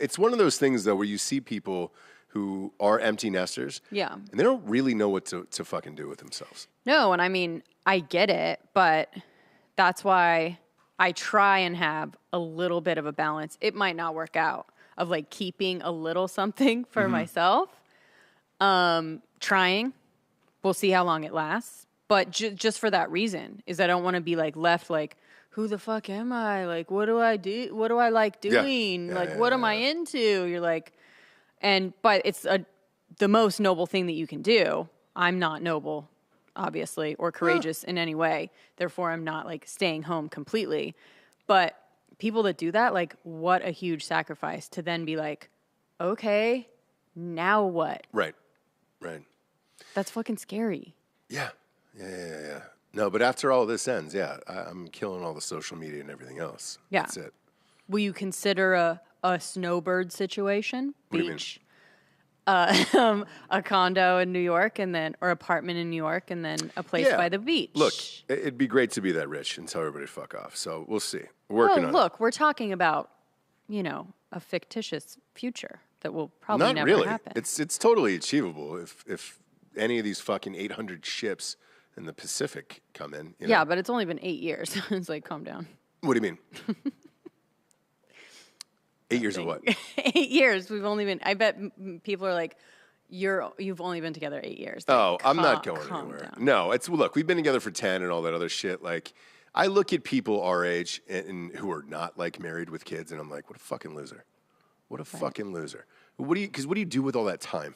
It's one of those things though where you see people who are empty nesters. Yeah. And they don't really know what to fucking do with themselves. No, and I mean, I get it, but that's why I try and have a little bit of a balance. It might not work out of like keeping a little something for myself. Trying. We'll see how long it lasts. But just for that reason is I don't want to be like left like, who the fuck am I? Like, what do I do? What do I like doing? Yeah, What am I into? You're like, but it's the most noble thing that you can do. I'm not noble, obviously, or courageous in any way. Therefore, I'm not like staying home completely. But people that do that, like, what a huge sacrifice to then be like, okay, now what? Right. That's fucking scary. Yeah. No, but after all this ends, I'm killing all the social media and everything else. Yeah. That's it. Will you consider a snowbird situation? What do you mean? Beach. A condo in New York or apartment in New York and then a place by the beach. Look, it'd be great to be that rich and tell everybody to fuck off. So we'll see. We're working on it. Look, we're talking about, a fictitious future that will probably Not never really. happen. It's totally achievable if any of these fucking 800 ships in the Pacific come in. Yeah, but it's only been 8 years. It's like, calm down. What do you mean? 8 years of what? 8 years. We've only been. I bet people are like, you've only been together 8 years. Like, Oh, I'm not going anywhere. Down. No, look, we've been together for 10 and all that other shit. Like, I look at people our age and who are not like married with kids, and I'm like, what a fucking loser. What a fucking loser. What do you do with all that time?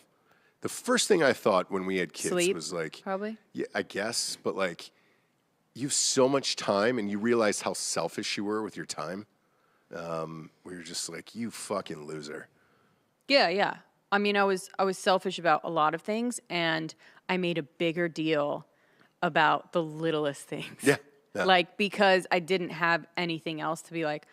The first thing I thought when we had kids Sleep, was like, probably. Yeah, I guess, but like, you have so much time, and you realize how selfish you were with your time. Where you're just like, you fucking loser. Yeah. I mean, I was selfish about a lot of things, and I made a bigger deal about the littlest things. Yeah. Like, because I didn't have anything else to be like,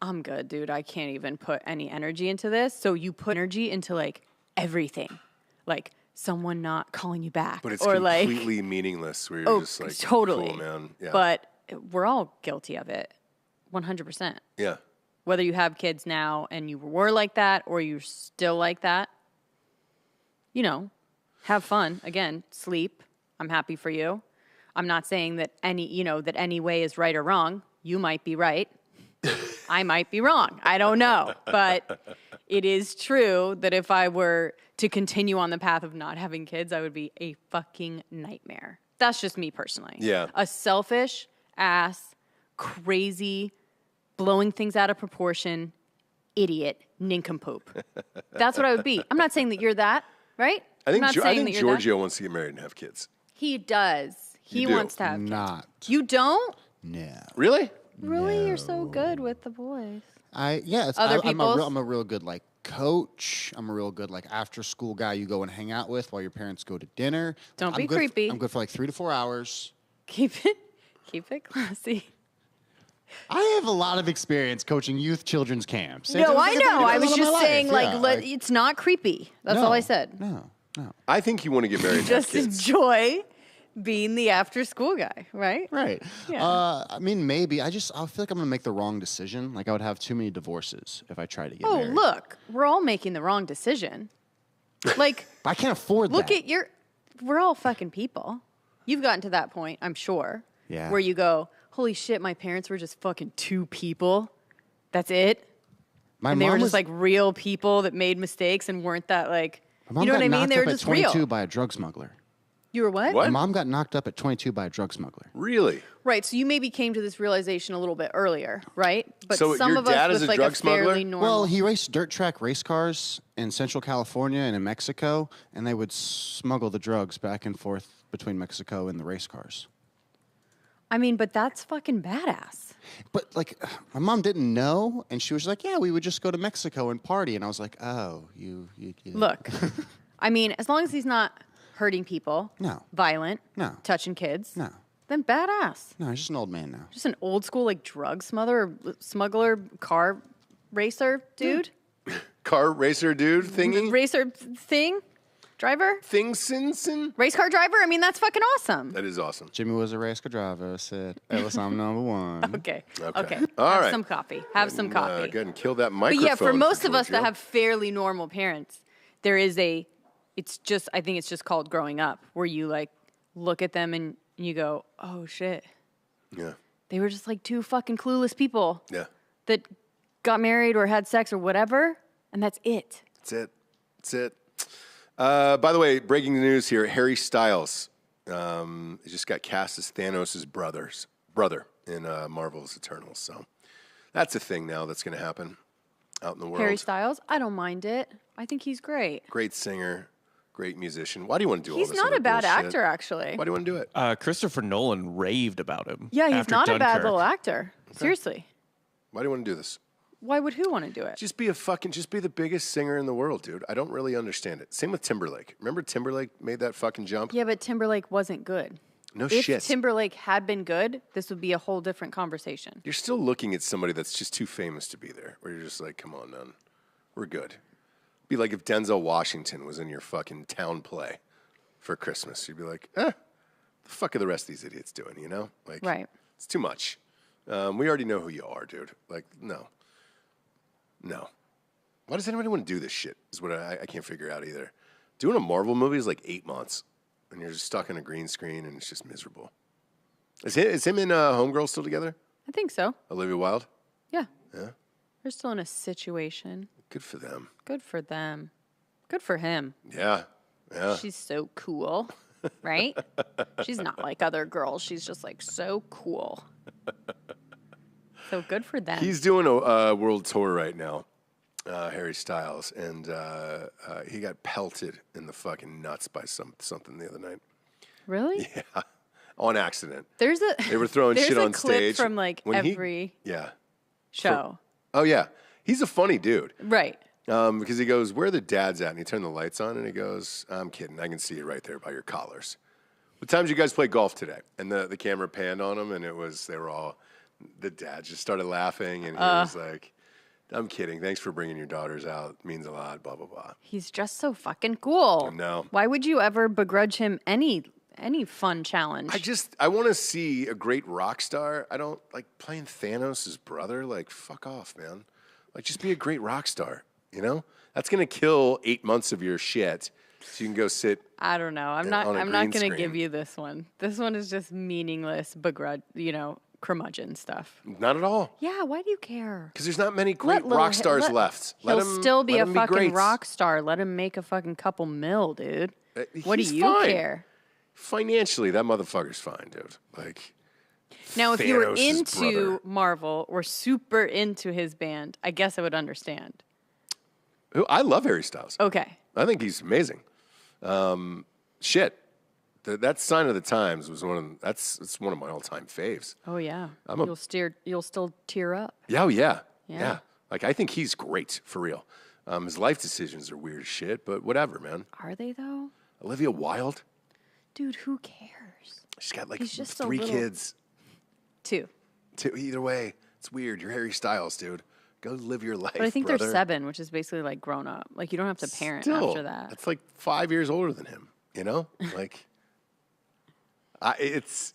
I'm good, dude. I can't even put any energy into this. So you put energy into like everything, like someone not calling you back, But it's or completely meaningless. Where you're just like, totally, cool, man. Yeah. But we're all guilty of it, 100%. Yeah. Whether you have kids now and you were like that or you're still like that, have fun. Again, sleep. I'm happy for you. I'm not saying that any way is right or wrong. You might be right. I might be wrong. I don't know. But it is true that if I were to continue on the path of not having kids, I would be a fucking nightmare. That's just me personally. Yeah. A selfish ass, crazy, blowing things out of proportion, idiot, nincompoop. That's what I would be. I'm not saying that you're that, right? I think that Giorgio wants to get married and have kids. He does. He wants to have kids. Not. You don't? No. Really? Really? You're so good with the boys. I'm a real good like coach. I'm a real good like after school guy you go and hang out with while your parents go to dinner. Don't I'm be good creepy. I'm good for like 3 to 4 hours. Keep it classy. I have a lot of experience coaching youth children's camps. No, I know. I was just saying, like it's not creepy. That's all I said. No. I think you want to get married and have Just kids. enjoy being the after-school guy, right? Right. Yeah. I mean, maybe. I feel like I'm going to make the wrong decision. Like, I would have too many divorces if I tried to get married. Oh, look. We're all making the wrong decision. Like, I can't afford that. We're all fucking people. You've gotten to that point, I'm sure. Yeah. Where you go, holy shit, my parents were just fucking 2 people. That's it. My And they mom were just was, like real people that made mistakes and weren't that like, my mom you know got what I mean? knocked They were up at just 22 real. by a drug smuggler. You were what? What? My mom got knocked up at 22 by a drug smuggler. Really? Right, so you maybe came to this realization a little bit earlier, right? But So some your of dad us is with a like drug a smuggler? fairly normal. Well, he raced dirt track race cars in Central California and in Mexico, and they would smuggle the drugs back and forth between Mexico and the race cars. I mean, but that's fucking badass. But, like, my mom didn't know, and she was like, yeah, we would just go to Mexico and party. And I was like, oh, you Look, I mean, as long as he's not hurting people, No. violent, No. touching kids, No. then badass. No, he's just an old man now. Just an old school like drug smuggler, car racer dude, Car racer dude thingy? racer thing, driver, Thingsinson? race car driver. I mean, that's fucking awesome. That is awesome. Jimmy was a race car driver, said, Ellis, I'm number one. Okay. Okay. All All have right. some coffee. Have some coffee. Go ahead and kill that But microphone. yeah, for most of us that Giorgio. have fairly normal parents, there is I think it's just called growing up, where you like look at them and you go, oh shit, Yeah. they were just like 2 fucking clueless people Yeah. that got married or had sex or whatever, and that's it. That's it. That's it. By the way, breaking news here: Harry Styles just got cast as Thanos' brother in Marvel's Eternals. So that's a thing now that's going to happen out in the world. Harry Styles, I don't mind it. I think he's great. Great singer, great musician. Why do you want to do all He's this? not other a bad bullshit? actor, actually. Why do you want to do it? Christopher Nolan raved about him. Yeah, he's after not a bad Dunkirk. little actor. Seriously. Why do you want to do this? Why would who want to do it? Just be the biggest singer in the world, dude. I don't really understand it. Same with Timberlake. Remember Timberlake made that fucking jump? Yeah, but Timberlake wasn't good. No If shit. Timberlake had been good, this would be a whole different conversation. You're still looking at somebody that's just too famous to be there. Where you're just like, come on, man. We're good. Be like if Denzel Washington was in your fucking town play for Christmas. You'd be like, the fuck are the rest of these idiots doing, you know? Like, Right. It's too much. We already know who you are, dude. Like, no. Why does anybody want to do this shit is what I can't figure out either. Doing a Marvel movie is like 8 months, and you're just stuck on a green screen, and it's just miserable. Is him and Homegirl still together? I think so. Olivia Wilde? Yeah. Yeah. They're still in a situation. Good for them. Good for them. Good for him. Yeah. She's so cool, right? She's not like other girls. She's just like so cool. So good for them. He's doing a world tour right now, Harry Styles, and he got pelted in the fucking nuts by something the other night. Really? Yeah, on accident. They were throwing shit on clip stage from like when every show. Oh yeah, he's a funny dude. Right. Because he goes, "Where are the dads at?" And he turned the lights on, and he goes, "I'm kidding. I can see you right there by your collars." What time did you guys play golf today? And the camera panned on him, and they were all. The dad just started laughing, and he was like, "I'm kidding. Thanks for bringing your daughters out. It means a lot, blah, blah, blah." He's just so fucking cool. I know. Why would you ever begrudge him any fun challenge? I want to see a great rock star. I don't like playing Thanos' brother. Like, fuck off, man. Like, just be a great rock star, you know? That's going to kill 8 months of your shit so you can go sit. I don't know. I'm not green going to screen. give you this one. This one is just meaningless begrudge, curmudgeon stuff. Not at all. Yeah, why do you care? Because there's not many great rock stars left. He'll still be a fucking great. rock star. Let him make a fucking couple mil, dude. What do He's you fine. care? Financially, that motherfucker's fine, dude. Like, Now, if you were Thanos' into brother. Marvel or super into his band, I guess I would understand. I love Harry Styles. Okay. I think he's amazing. Shit. That Sign of the Times was it's one of my all-time faves. Oh yeah. You'll still tear up. Yeah, oh, yeah. Yeah. Like, I think he's great, for real. His life decisions are weird as shit, but whatever, man. Are they though? Olivia Wilde, Dude, who cares? she's got like He's just a 3 little- kids. 2. Either way, it's weird. You're Harry Styles, dude. Go live your life, But I think brother. they're 7, which is basically like grown up. Like you don't have to parent Still, after that. That's like 5 years older than him, you know? Like, it's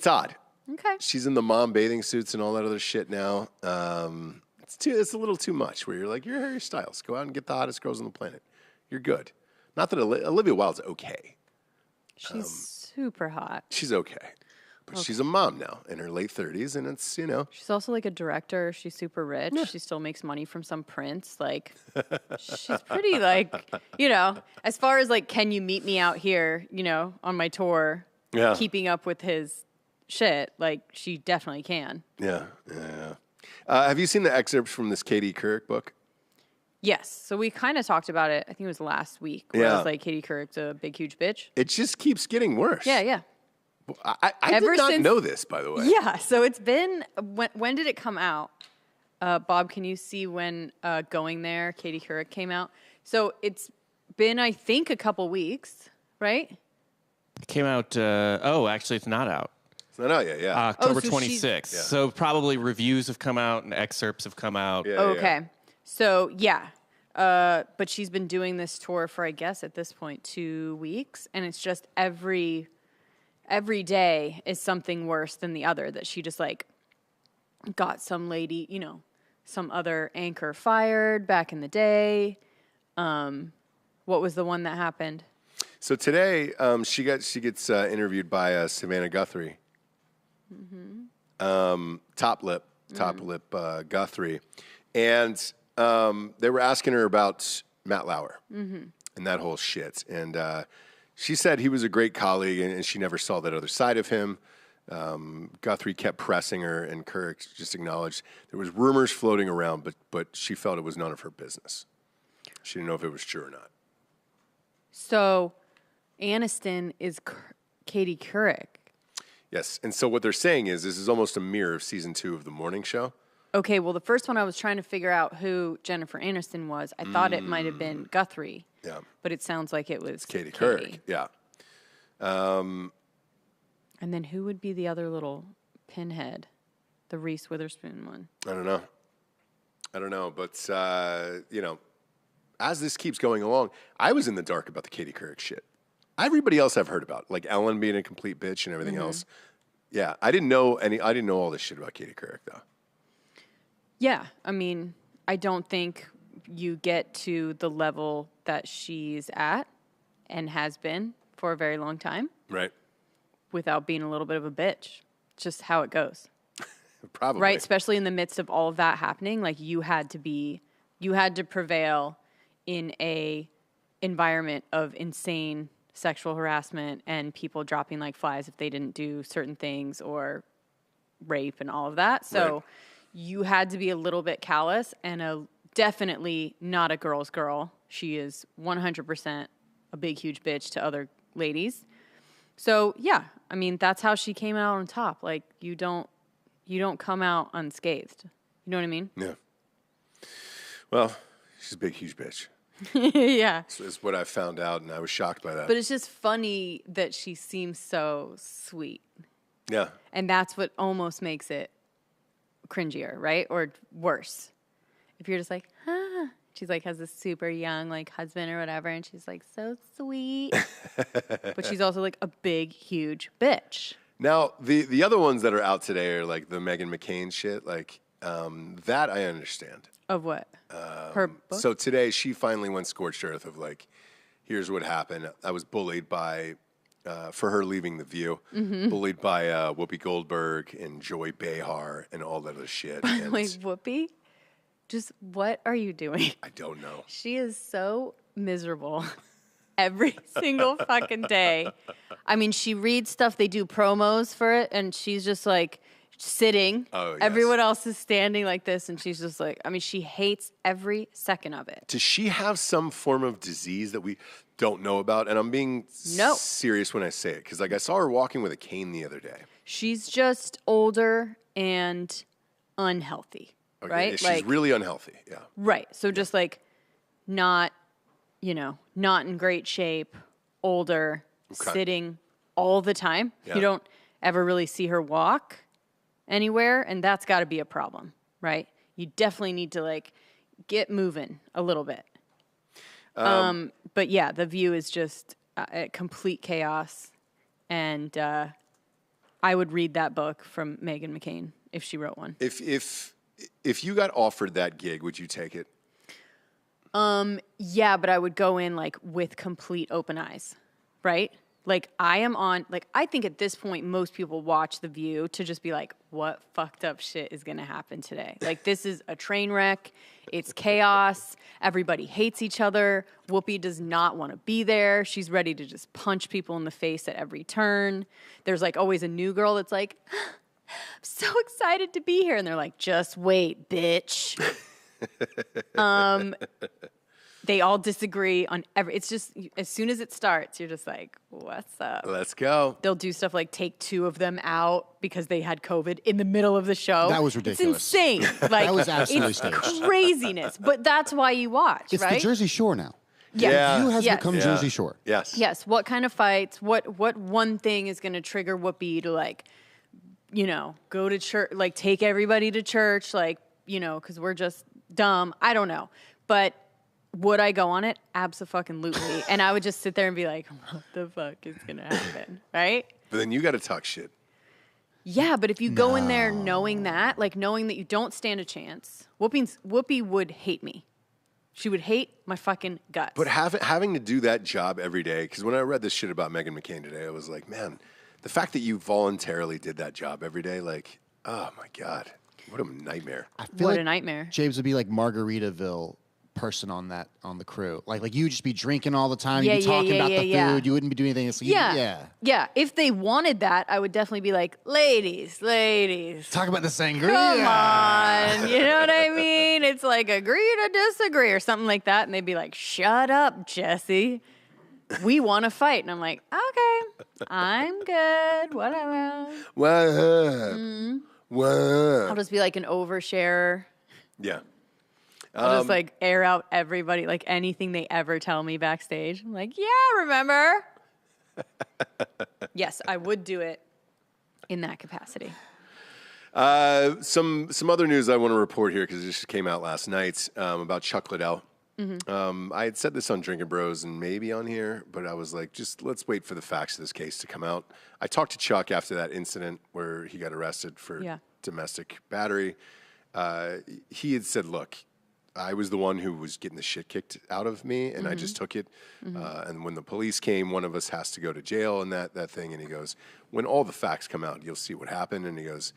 odd. Okay. She's in the mom bathing suits and all that other shit now. It's a little too much where you're like, you're Harry Styles. Go out and get the hottest girls on the planet. You're good. Not that Olivia Wilde's okay. She's super hot. She's okay. But she's a mom now in her late 30s, and it's, She's also like a director. She's super rich. She still makes money from some prince. Like, she's pretty like, as far as like, can you meet me out here, on my tour, Yeah. keeping up with his shit, like she definitely can. Yeah. Have you seen the excerpts from this Katie Couric book? Yes. So we kind of talked about it. I think it was last week. Where Yeah. it was like Katie Couric's a big, huge bitch. It just keeps getting worse. Yeah. I Ever did not since- know this, by the way. Yeah. So it's been, when did it come out? Bob, can you see when Going There, Katie Couric came out? So it's been, I think, a couple weeks, right? It came out. Actually, it's not out. It's not out yet, yeah. October so she's- 26th. Yeah. So probably reviews have come out and excerpts have come out. Yeah, Okay. So, yeah. But she's been doing this tour for, I guess, at this point, 2 weeks. And it's just every day is something worse than the other, that she just, like, got some lady, some other anchor fired back in the day. What was the one that happened? So today, she gets interviewed by Savannah Guthrie. Top lip Guthrie. And they were asking her about Matt Lauer and that whole shit. And she said he was a great colleague, and she never saw that other side of him. Guthrie kept pressing her, and Couric just acknowledged there was rumors floating around, but she felt it was none of her business. She didn't know if it was true or not. So, Aniston is Katie Couric. Yes, and so what they're saying is this is almost a mirror of season 2 of The Morning Show. Okay, well, the first one I was trying to figure out who Jennifer Aniston was. I thought it might have been Guthrie. Yeah. But it sounds like it was Katie Couric. Yeah. And then who would be the other little pinhead? The Reese Witherspoon one. I don't know. But, as this keeps going along, I was in the dark about the Katie Couric shit. Everybody else I've heard about, like Ellen being a complete bitch and everything else. Yeah, I didn't know all this shit about Katie Couric, though. Yeah, I mean, I don't think you get to the level that she's at and has been for a very long time. Right. Without being a little bit of a bitch. It's just how it goes. Probably. Right? Especially in the midst of all of that happening, like you had to prevail in a environment of insane sexual harassment and people dropping like flies if they didn't do certain things or rape and all of that. So Right. You had to be a little bit callous and definitely not a girl's girl. She is 100% a big, huge bitch to other ladies. So yeah, I mean, that's how she came out on top. Like you don't come out unscathed. You know what I mean? Yeah. Well, she's a big, huge bitch. Yeah. That's what I found out, and I was shocked by that. But it's just funny that she seems so sweet. Yeah. And that's what almost makes it cringier, right? Or worse. If you're just like, she's like has this super young like husband or whatever, and she's like so sweet. But she's also like a big, huge bitch. Now, the other ones that are out today are like the Meghan McCain shit. Like, that I understand. Of what? Her book? So today she finally went scorched earth of like, here's what happened. I was bullied by, for her leaving The View, bullied by Whoopi Goldberg and Joy Behar and all that other shit. And Wait, Whoopi? Just what are you doing? I don't know. She is so miserable every single fucking day. I mean, she reads stuff, they do promos for it, and she's just like sitting. Oh, yes. Everyone else is standing like this, and she's just like, I mean, she hates every second of it. Does she have some form of disease that we don't know about? And I'm being serious when I say it, because like I saw her walking with a cane the other day. She's just older and unhealthy, Okay, right? she's like, really unhealthy, yeah. Right. So just like not in great shape, older, sitting all the time. Yeah. You don't ever really see her walk anywhere, and that's got to be a problem, right? You definitely need to like get moving a little bit. But yeah, The View is just complete chaos, and I would read that book from Meghan McCain if she wrote one. If you got offered that gig, would you take it? Yeah, but I would go in like with complete open eyes, right? Like I think at this point, most people watch The View to just be like, what fucked up shit is going to happen today? Like this is a train wreck. It's chaos. Everybody hates each other. Whoopi does not want to be there. She's ready to just punch people in the face at every turn. There's like always a new girl that's like, I'm so excited to be here. And they're like, just wait, bitch. They all disagree on it's just, as soon as it starts, you're just like, what's up? Let's go. They'll do stuff like take two of them out because they had COVID in the middle of the show. That was ridiculous. It's insane. Like, That was absolutely it's staged. craziness. But that's why you watch, It's right? the Jersey Shore now. Yeah. The View has become Yeah. Jersey Shore. Yes. Yes. What kind of fights? What one thing is going to trigger Whoopi to like, go to church, like take everybody to church, like, because we're just dumb. I don't know. But would I go on it? Abso-fucking-lutely. And I would just sit there and be like, what the fuck is going to happen? Right? But then you got to talk shit. Yeah, but if you go in there knowing that, like knowing that you don't stand a chance, Whoopi would hate me. She would hate my fucking guts. But having to do that job every day, because when I read this shit about Meghan McCain today, I was like, man, the fact that you voluntarily did that job every day, like, oh my God, what a nightmare. I feel What like a nightmare. James would be like Margaritaville person on the crew. Like you would just be drinking all the time. Yeah, You'd be talking about the yeah. food. You wouldn't be doing anything. So Yeah. If they wanted that, I would definitely be like, ladies. Talk about the sangria. Come on. You know what I mean? It's like agree to disagree or something like that. And they'd be like, shut up, Jessie. We want to fight. And I'm like, okay, I'm good. Whatever. Whoa. I'll just be like an oversharer. Yeah. I'll just like air out everybody, like anything they ever tell me backstage. I'm like, yeah, remember? Yes, I would do it in that capacity. Some other news I want to report here because it just came out last night about Chuck Liddell. I had said this on Drinking Bros and maybe on here, but I was like, just let's wait for the facts of this case to come out. I talked to Chuck after that incident where he got arrested for domestic battery. He had said, look, I was the one who was getting the shit kicked out of me, and I just took it. And when the police came, one of us has to go to jail and that thing. And he goes, when all the facts come out, you'll see what happened. And he goes,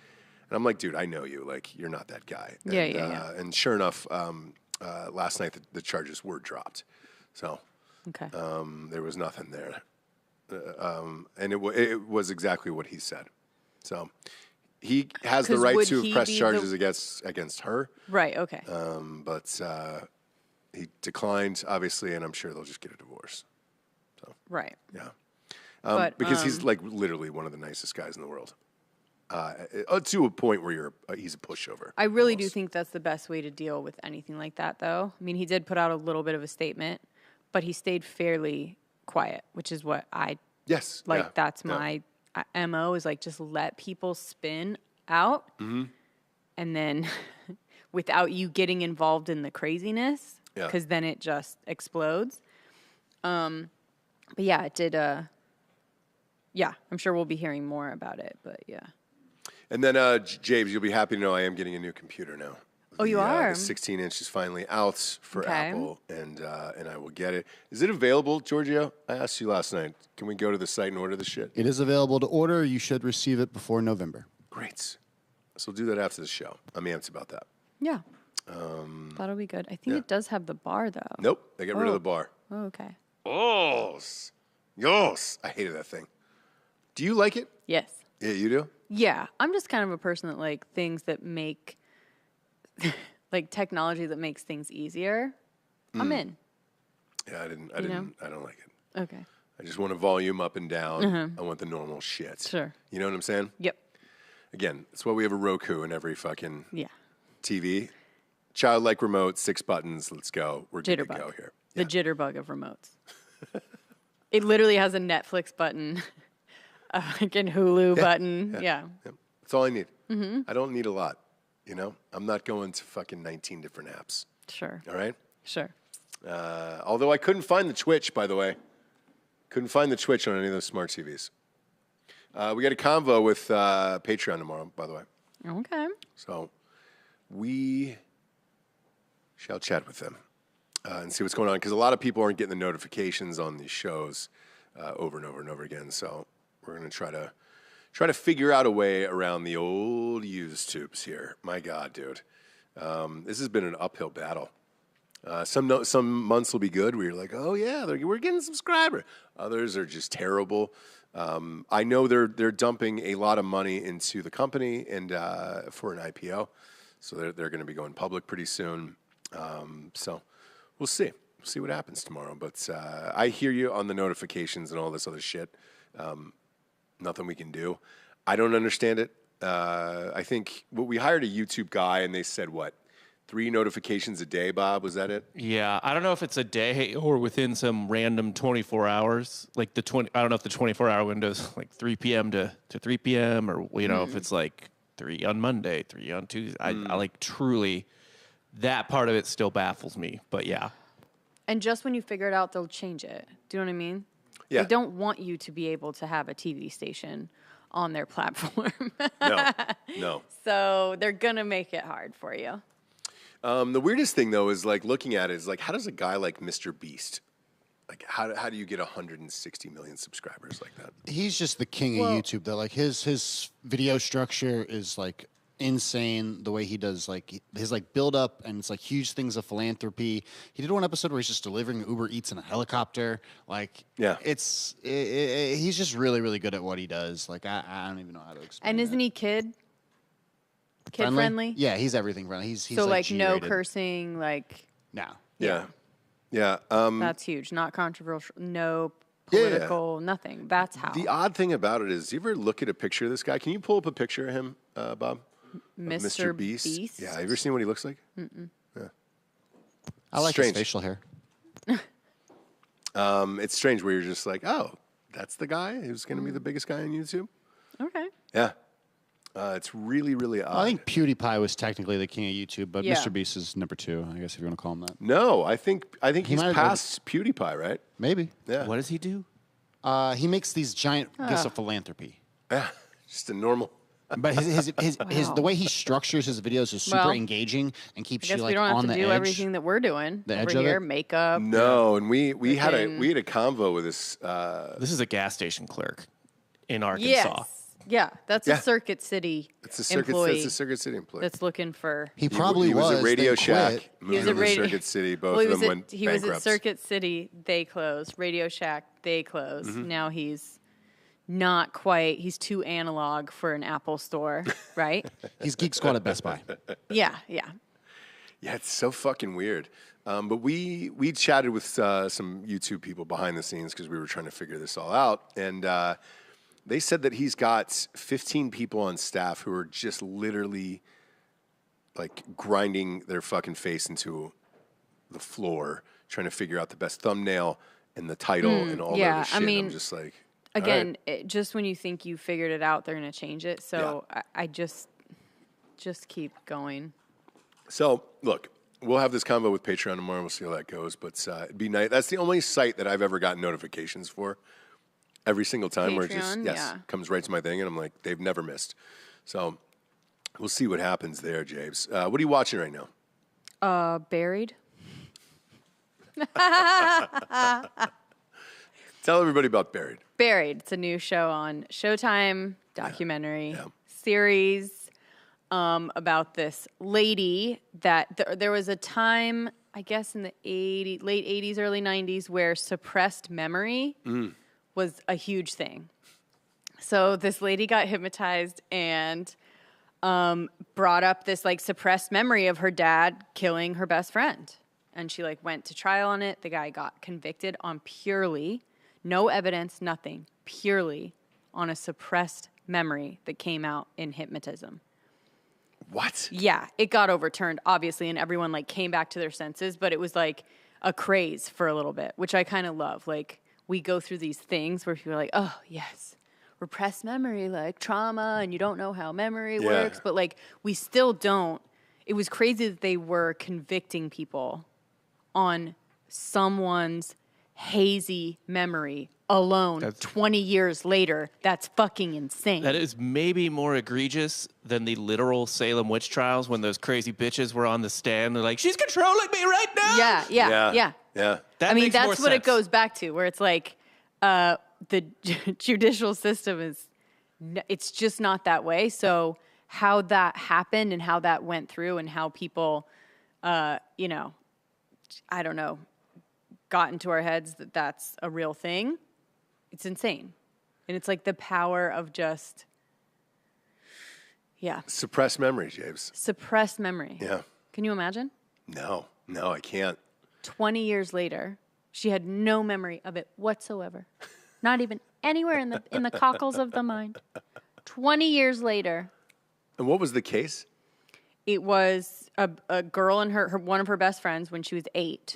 and I'm like, dude, I know you. Like, you're not that guy. And sure enough, last night the charges were dropped. So there was nothing there. And it was exactly what he said. So he has the right to press charges against her. Right, okay. But he declined, obviously, and I'm sure they'll just get a divorce. So right. Yeah. Because he's like literally one of the nicest guys in the world. To a point where he's a pushover. I really do think that's the best way to deal with anything like that, though. I mean, he did put out a little bit of a statement, but he stayed fairly quiet, which is what I like. That's my MO is like just let people spin out, and then without you getting involved in the craziness, because then it just explodes. But yeah, it did. Yeah, I'm sure we'll be hearing more about it, but yeah. And then, James, you'll be happy to know I am getting a new computer now. Oh, you are? The 16-inch is finally out for Apple, and I will get it. Is it available, Giorgio? I asked you last night. Can we go to the site and order the shit? It is available to order. You should receive it before November. Great. So we'll do that after the show. I'm amped about that. Yeah. That'll be good. I think it does have the bar, though. Nope. They got rid of the bar. Oh, okay. Oh, yes. I hated that thing. Do you like it? Yes. Yeah, you do? Yeah. I'm just kind of a person that like things that make, like technology that makes things easier. I'm in. Yeah, I don't like it. Okay. I just want a volume up and down. I want the normal shit. Sure. You know what I'm saying? Yep. Again, that's why we have a Roku in every fucking Yeah. TV. Childlike remote, 6 buttons. Let's go. We're good to go here. The jitterbug of remotes. It literally has a Netflix button, a fucking Hulu button. Yeah. That's all I need. I don't need a lot. You know, I'm not going to fucking 19 different apps. Sure. All right? Sure. Although I couldn't find the Twitch, by the way. Couldn't find the Twitch on any of those smart TVs. We got a convo with Patreon tomorrow, by the way. Okay. So we shall chat with them and see what's going on. Because a lot of people aren't getting the notifications on these shows over and over and over again. So we're going to try to figure out a way around the old used tubes here. My God, dude. This has been an uphill battle. Some months will be good where you're like, oh, yeah, we're getting subscribers. Others are just terrible. I know they're dumping a lot of money into the company and for an IPO. So they're going to be going public pretty soon. So we'll see. We'll see what happens tomorrow. But I hear you on the notifications and all this other shit. Nothing we can do. I don't understand it. I think we hired a YouTube guy and they said, 3 notifications a day, Bob? Was that it? Yeah, I don't know if it's a day or within some random 24 hours. Like I don't know if the 24-hour window is like 3 p.m. to 3 p.m. or if it's like 3 on Monday, 3 on Tuesday. I like truly that part of it still baffles me. But yeah. And just when you figure it out, they'll change it. Do you know what I mean? Yeah. They don't want you to be able to have a TV station on their platform. No. So they're going to make it hard for you. The weirdest thing, though, is like looking at it is like, how does a guy like MrBeast, like how do you get 160 million subscribers like that? He's just the king of YouTube, though. Like his video structure is like insane. The way he does like his like build up and it's like huge things of philanthropy. He did one episode where he's just delivering Uber Eats in a helicopter. Like he's just really really good at what he does. Like I don't even know how to explain. And isn't he kid friendly? Yeah, he's everything friendly. He's so like no G-rated. cursing, like Yeah. That's huge. Not controversial. No political. Nothing. That's how. The odd thing about it is, do you ever look at a picture of this guy? Can you pull up a picture of him, Bob? Mr. Beast. Beast? Yeah, have you ever seen what he looks like? I like Strange. his facial hair. It's strange where you're just like, oh, that's the guy who's going to be the biggest guy on YouTube? Okay. Yeah. It's really, really odd. I think PewDiePie was technically the king of YouTube, but Yeah. Mr. Beast is number 2, I guess, if you want to call him that. No, I think he's might have- past PewDiePie, right? Maybe. Yeah. What does he do? He makes these giant gifts of philanthropy. Yeah. Just a normal. But his the way he structures his videos is super Well, engaging and I keeps guess you we like don't have on to the do edge. everything that we're doing The over edge of here. it? Makeup. No, and we had a Freaking- convo with this. This is a gas station clerk in Arkansas. Yes. Yeah, that's Yeah. a Circuit City It's a Circuit. employee It's a Circuit City employee. that's looking for. He probably he was at Radio then Shack. quit. Moved He was to at Radio Circuit City. Both Well, he of was them at, went he was bankrupt. at Circuit City. They closed. Radio Shack. They closed. Now he's not quite. He's too analog for an Apple store, right? He's Geek Squad at Best Buy. Yeah. Yeah, it's so fucking weird. But we chatted with some YouTube people behind the scenes because we were trying to figure this all out, and they said that he's got 15 people on staff who are just literally like grinding their fucking face into the floor, trying to figure out the best thumbnail and the title and all yeah, that other shit. I And mean, I'm just like, all Again, right. just when you think you figured it out, they're going to change it. So I just keep going. So, look, we'll have this convo with Patreon tomorrow. We'll see how that goes. But it'd be nice. That's the only site that I've ever gotten notifications for every single time where it just, Patreon? Yeah. comes right to my thing. And I'm like, they've never missed. So we'll see what happens there, James. What are you watching right now? Buried. Tell everybody about Buried. Buried. It's a new show on Showtime, documentary series about this lady that there was a time, I guess, in the late 80s, early 90s, where suppressed memory was a huge thing. So this lady got hypnotized and brought up this like suppressed memory of her dad killing her best friend. And she like went to trial on it. The guy got convicted on purely, no evidence, nothing, purely on a suppressed memory that came out in hypnotism. What? Yeah, it got overturned, obviously, and everyone like came back to their senses, but it was like a craze for a little bit, which I kind of love. Like we go through these things where people are like, oh, yes, repressed memory, like trauma, and you don't know how memory works, but like we still don't. It was crazy that they were convicting people on someone's hazy memory alone 20 years later. That's fucking insane. That is maybe more egregious than the literal Salem witch trials when those crazy bitches were on the stand. They're like, she's controlling me right now. Yeah. Yeah. That I mean, makes more that's what it sense. goes back to, where it's like the judicial system is, it's just not that way. So how that happened and how that went through and how people, I don't know, got into our heads that that's a real thing. It's insane. And it's like the power of just, Suppressed memory, James. suppressed memory. Yeah. Can you imagine? No, I can't. 20 years later, she had no memory of it whatsoever. Not even anywhere in the cockles of the mind. 20 years later, And what was the case? it was a girl and her one of her best friends when she was 8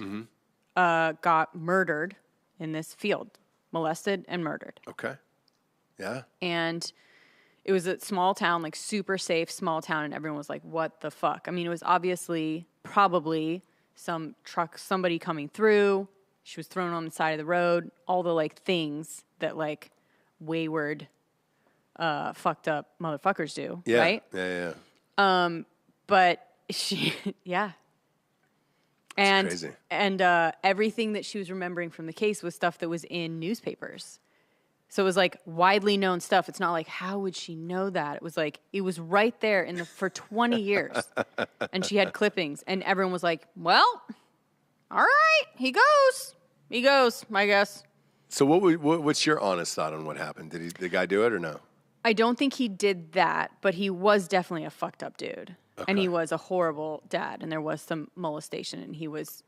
got murdered in this field, molested and murdered. Okay. Yeah. And it was a small town, like super safe small town, and everyone was like, what the fuck? I mean, it was obviously probably some truck, somebody coming through. She was thrown on the side of the road, all the like things that like wayward, fucked up motherfuckers do, Yeah. right? Yeah. But she, And crazy. and everything that she was remembering from the case was stuff that was in newspapers. So it was like widely known stuff. It's not like, how would she know that? It was like, it was right there for 20 years. And she had clippings. And everyone was like, well, all right, he goes, I guess. So what's your honest thought on what happened? Did the guy do it or no? I don't think he did that, but he was definitely a fucked up dude. Okay. And he was a horrible dad. And there was some molestation, and he was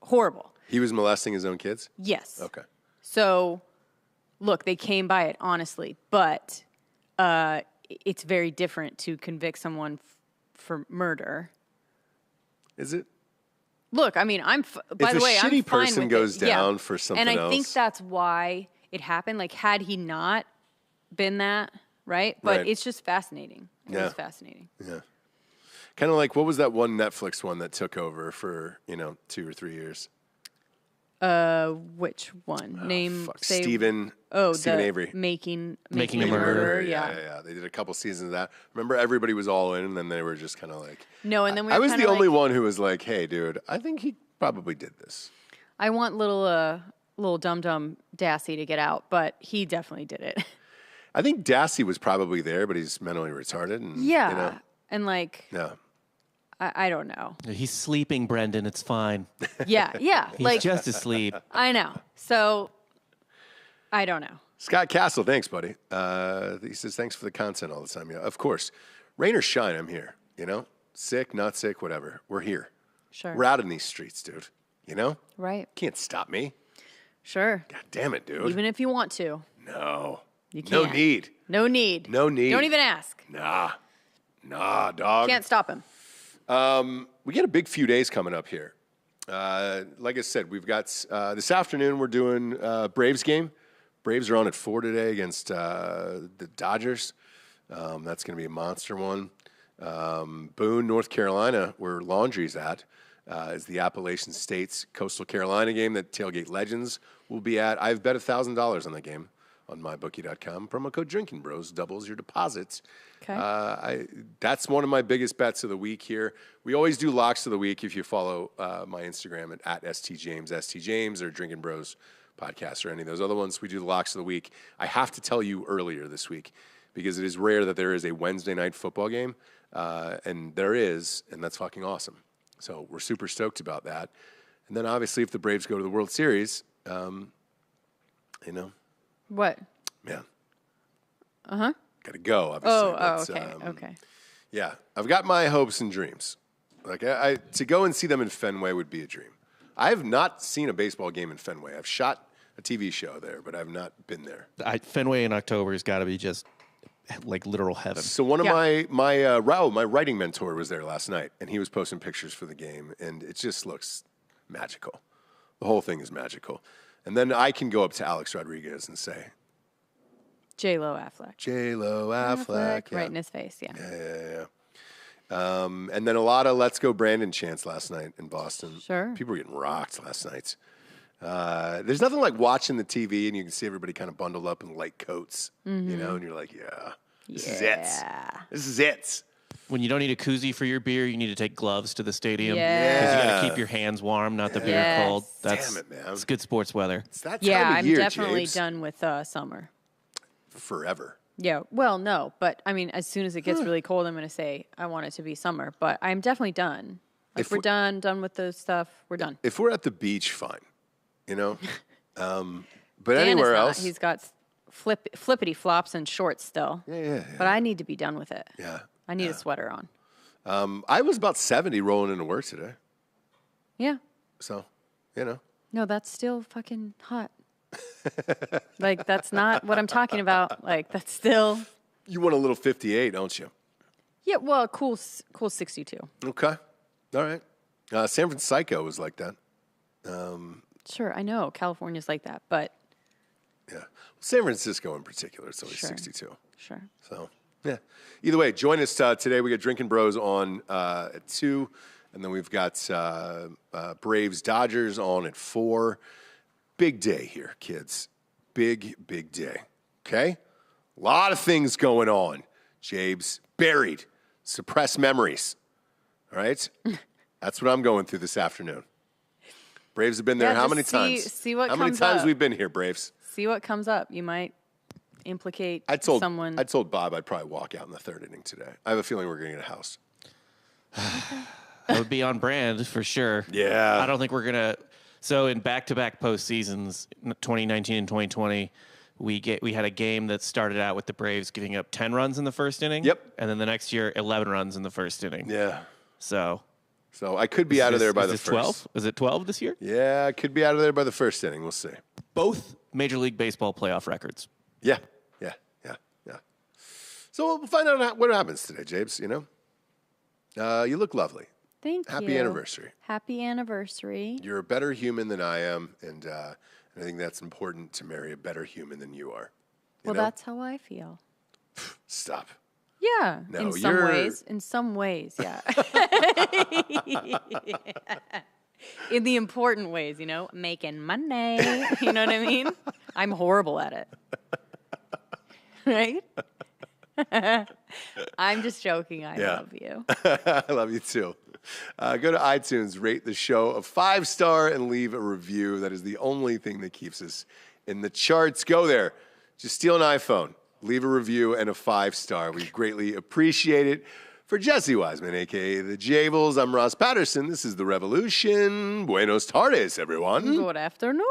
horrible. He was molesting his own kids? Yes. Okay. So, look, they came by it honestly, but it's very different to convict someone for murder. Is it? Look, I mean, by the way, If a I'm shitty fine person with goes it. Yeah. down for something and I think else. that's why it happened. Like, had he not been that, right? But Right. it's just fascinating. It Yeah. was fascinating. Yeah. Kind of like, what was that one Netflix one that took over for, 2 or 3 years? Which one? Name? Fuck. Say, Stephen the Avery. Making Making a a Murderer. Murderer. Yeah. They did a couple seasons of that. Remember, everybody was all in, and then they were just kind of like... No, and then we I were was kinda the only like, one who was like, hey, dude, I think he probably did this. I want little dum-dum Desi to get out, but he definitely did it. I think Desi was probably there, but he's mentally retarded. And, Yeah. And like, Yeah. I don't know. He's sleeping, Brendan. It's fine. Yeah. He's Like, just asleep. I know. So, I don't know. Scott Castle, thanks, buddy. He says, thanks for the content all the time. Yeah, of course. Rain or shine, I'm here. Sick, not sick, whatever. We're here. Sure. We're out in these streets, dude. Right. Can't stop me. Sure. God damn it, dude. Even if you want to. No. You No can't. need. No need. No need. Don't even ask. Nah, dog. Can't stop him. We got a big few days coming up here. Like I said, we've got this afternoon we're doing Braves game. Braves are on at 4 today against the Dodgers. That's going to be a monster one. Boone, North Carolina, where Laundrie's at, is the Appalachian State's Coastal Carolina game that Tailgate Legends will be at. I've bet $1,000 on the game on mybookie.com. Promo code Drinking Bros doubles your deposits. Okay. That's one of my biggest bets of the week here. We always do locks of the week if you follow my Instagram at STJames or Drinking Bros podcast or any of those other ones. We do the locks of the week. I have to tell you earlier this week because it is rare that there is a Wednesday night football game, and there is, and that's fucking awesome. So we're super stoked about that. And then obviously if the Braves go to the World Series, What? man. Got to go, obviously. Oh, okay. Yeah, I've got my hopes and dreams. Like to go and see them in Fenway would be a dream. I have not seen a baseball game in Fenway. I've shot a TV show there, but I've not been there. Fenway in October has got to be just like literal heaven. So one of Yeah. my writing mentor was there last night, and he was posting pictures for the game, and it just looks magical. The whole thing is magical. And then I can go up to Alex Rodriguez and say, J-Lo Affleck. J-Lo Affleck. Yeah. Right in his face, yeah. Yeah. And then a lot of Let's Go Brandon chants last night in Boston. Sure. People were getting rocked last night. There's nothing like watching the TV and you can see everybody kind of bundled up in light coats, and you're like, this is it. This is it. When you don't need a koozie for your beer, you need to take gloves to the stadium. Yeah. Because you got Yeah. to keep your hands warm, not the beer Yes. cold. That's Damn it, man. It's good sports weather. It's that Yeah, time of I'm year, definitely James. done with summer. Forever. Yeah, well, no, but I mean, as soon as it gets really cold, I'm going to say I want it to be summer, but I'm definitely done. Like, If we're we- done with the stuff. We're done. If we're at the beach, fine. But Dan anywhere is not. else. He's got flippity flops and shorts still. Yeah. But I need to be done with it. Yeah. I need a sweater on. I was about 70 rolling into work today. Yeah. So, No, that's still fucking hot. Like, that's not what I'm talking about. Like, that's still. You want a little 58, don't you? Yeah, well, cool 62. Okay. All right. San Francisco was like that. Sure, I know California's like that, but Yeah. San Francisco in particular, it's only Sure. 62. sure. So, yeah. Either way, join us today. We got Drinking Bros on at 2, and then we've got Braves Dodgers on at 4. Big day here, kids. Big day. Okay? A lot of things going on. Jabes, buried, suppressed memories. All right? That's what I'm going through this afternoon. Braves have been there Yeah, how just many times? see what How many comes times up. we've been here, Braves? See what comes up. You might implicate I told Bob I'd probably walk out in the 3rd inning today. I have a feeling we're going to get a house. That would be on brand for sure. Yeah. I don't think we're going to. So in back-to-back postseasons, 2019 and 2020, we had a game that started out with the Braves giving up 10 runs in the first inning. Yep. And then the next year, 11 runs in the first inning. Yeah. So So I could be out of there by is the it first. 12? Is it 12 this year? Yeah, I could be out of there by the first inning. We'll see. Both Major League Baseball playoff records. Yeah. So we'll find out what happens today, Jabes, you know? You look lovely. Thank you. Happy anniversary. Happy anniversary. You're a better human than I am, and I think that's important to marry a better human than you are. You Well, know? that's how I feel. Stop. Yeah. No, in some you're- ways. In some ways, yeah. In the important ways, you know, making money. You know what I mean? I'm horrible at it. Right? I'm just joking. I Yeah. love you. I love you too. Go to iTunes, rate the show a 5-star, and leave a review. That is the only thing that keeps us in the charts. Go there. Just steal an iPhone, leave a review, and a 5-star. We greatly appreciate it. For Jessie Wiseman, a.k.a. The Jables, I'm Ross Patterson. This is The Revolution. Buenos tardes, everyone. Good afternoon.